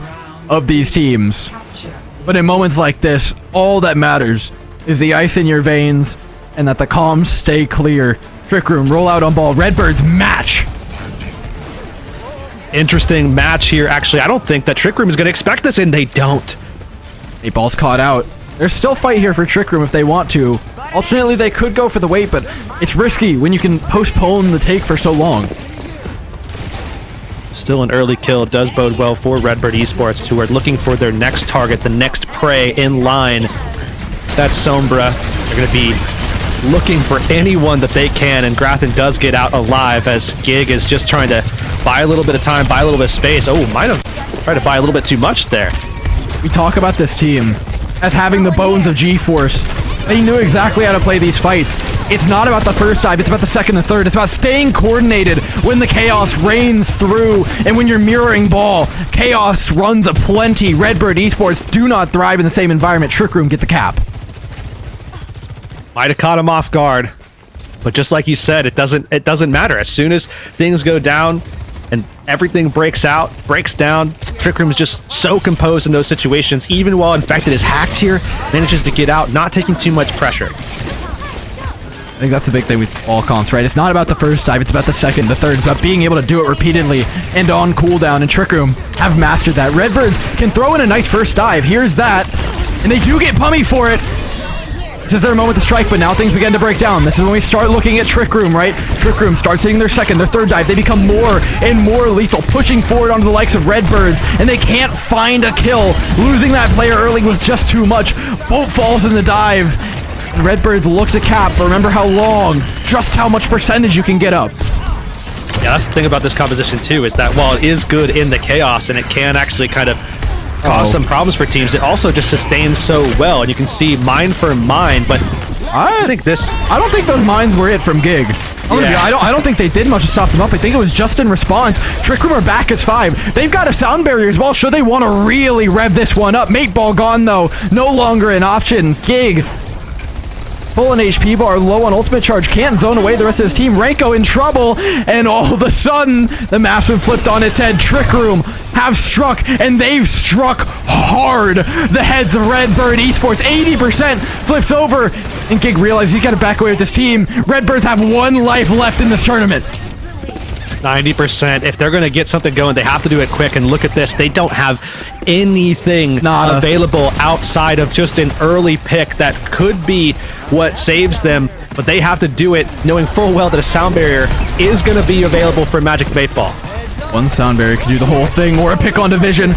of these teams. But in moments like this, all that matters is the ice in your veins and that the comms stay clear. Trick Room, roll out on ball. Redbird's match. Interesting match here. Actually, I don't think that Trick Room is going to expect this, and they don't. Ball's caught out. There's still fight here for Trick Room if they want to. Alternately, they could go for the wait, but it's risky when you can postpone the take for so long. Still an early kill does bode well for Redbird Esports, who are looking for their next target, the next prey in line. That's Sombra. They're going to be looking for anyone that they can, and Grathen does get out alive as Gig is just trying to buy a little bit of time, buy a little bit of space. Oh, might have tried to buy a little bit too much there. We talk about this team as having the bones of G-Force. They knew exactly how to play these fights. It's not about the first dive, it's about the second and third. It's about staying coordinated when the chaos rains through and when you're mirroring ball. Chaos runs aplenty. Redbird Esports do not thrive in the same environment. Trick Room get the cap. Might have caught him off guard, but just like you said, it doesn't matter. As soon as things go down and everything breaks down, Trick Room is just so composed in those situations. Even while Infected is hacked here, manages to get out, not taking too much pressure. I think that's the big thing with all comps, right? It's not about the first dive, it's about the second, the third. It's about being able to do it repeatedly and on cooldown, and Trick Room have mastered that. Redbirds can throw in a nice first dive. Here's that. And they do get Pummy for it. This is their moment to strike, but now things begin to break down. This is when we start looking at Trick Room, right? Trick Room starts hitting their second, their third dive. They become more and more lethal, pushing forward onto the likes of Redbirds, and they can't find a kill. Losing that player early was just too much. Boat falls in the dive. And Redbirds look to cap, but remember how long, just how much percentage you can get up. Yeah, that's the thing about this composition too, is that while it is good in the chaos and it can actually kind of cause some problems for teams, it also just sustains so well, and you can see mine for mine, but I don't think those mines were it from Gig. I don't think they did much to stop them up. I think it was just in response. Trick Room are back as 5. They've got a sound barrier as well, should they want to really rev this one up. Mate ball gone though, no longer an option. Gig full on HP bar, low on ultimate charge, can't zone away the rest of his team. Ranko in trouble, and all of a sudden, the map's been flipped on its head. Trick Room have struck, and they've struck hard. The heads of Redbird Esports, 80% flips over, and Gig realizes he's got to back away with this team. Redbirds have 1 life left in this tournament. 90%. If they're going to get something going, they have to do it quick. And look at this. They don't have anything available outside of just an early pick that could be what saves them. But they have to do it knowing full well that a sound barrier is going to be available for Magic 8-Ball. One sound barrier could do the whole thing, or a pick on division.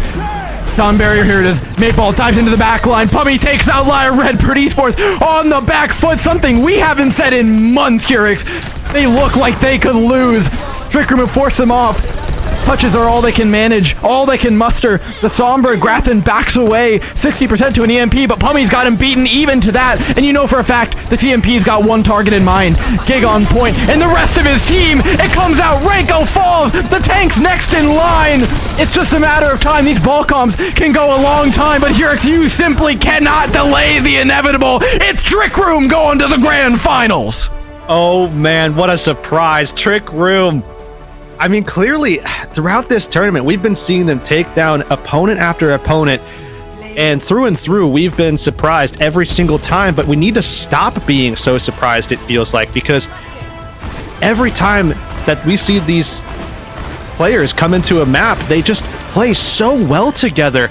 Sound barrier, here it is. Mateball dives into the back line. Pummy takes out Liar. Redbird Esports on the back foot. Something we haven't said in months, Curix. They look like they could lose. Trick Room will force them off. Touches are all they can manage, all they can muster. The Sombra Grathen backs away 60% to an EMP, but Pummy's got him beaten even to that. And you know for a fact the TMP's got one target in mind. Gig on point, and the rest of his team, it comes out. Ranko falls, the tank's next in line. It's just a matter of time. These ball comps can go a long time, but Hurix, you simply cannot delay the inevitable. It's Trick Room going to the grand finals. Oh man, what a surprise. Trick Room. I mean, clearly, throughout this tournament, we've been seeing them take down opponent after opponent, and through, we've been surprised every single time, but we need to stop being so surprised, it feels like, because every time that we see these players come into a map, they just play so well together.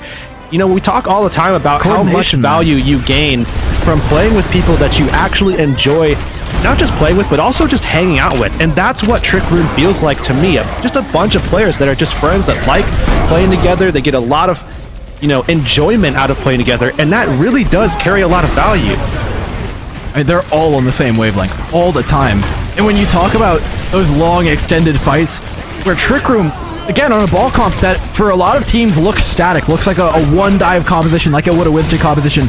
You know, we talk all the time about how much value you gain from playing with people that you actually enjoy, not just playing with, but also just hanging out with. And that's what Trick Room feels like to me. Just a bunch of players that are just friends that like playing together. They get a lot of, you know, enjoyment out of playing together, and that really does carry a lot of value. I mean, they're all on the same wavelength all the time. And when you talk about those long extended fights where Trick Room, again, on a ball comp that for a lot of teams looks static, looks like a one dive composition, like it would a Winston composition.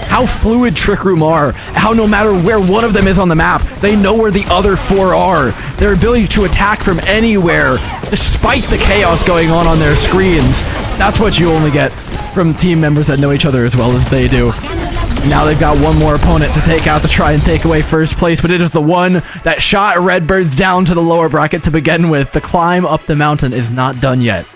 How fluid Trick Room are, how no matter where one of them is on the map, they know where the other 4 are. Their ability to attack from anywhere, despite the chaos going on their screens. That's what you only get from team members that know each other as well as they do. And now they've got one more opponent to take out to try and take away first place, but it is the one that shot Redbirds down to the lower bracket to begin with. The climb up the mountain is not done yet.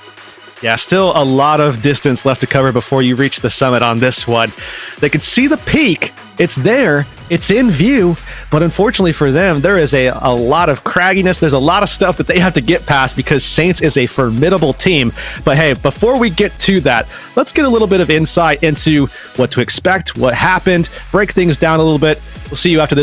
Yeah, still a lot of distance left to cover before you reach the summit on this one. They can see the peak. It's there, It's in view, but unfortunately for them, there is a lot of cragginess. There's a lot of stuff that they have to get past because Saints is a formidable team. But hey, before we get to that, let's get a little bit of insight into what to expect, what happened, break things down a little bit. We'll see you after this.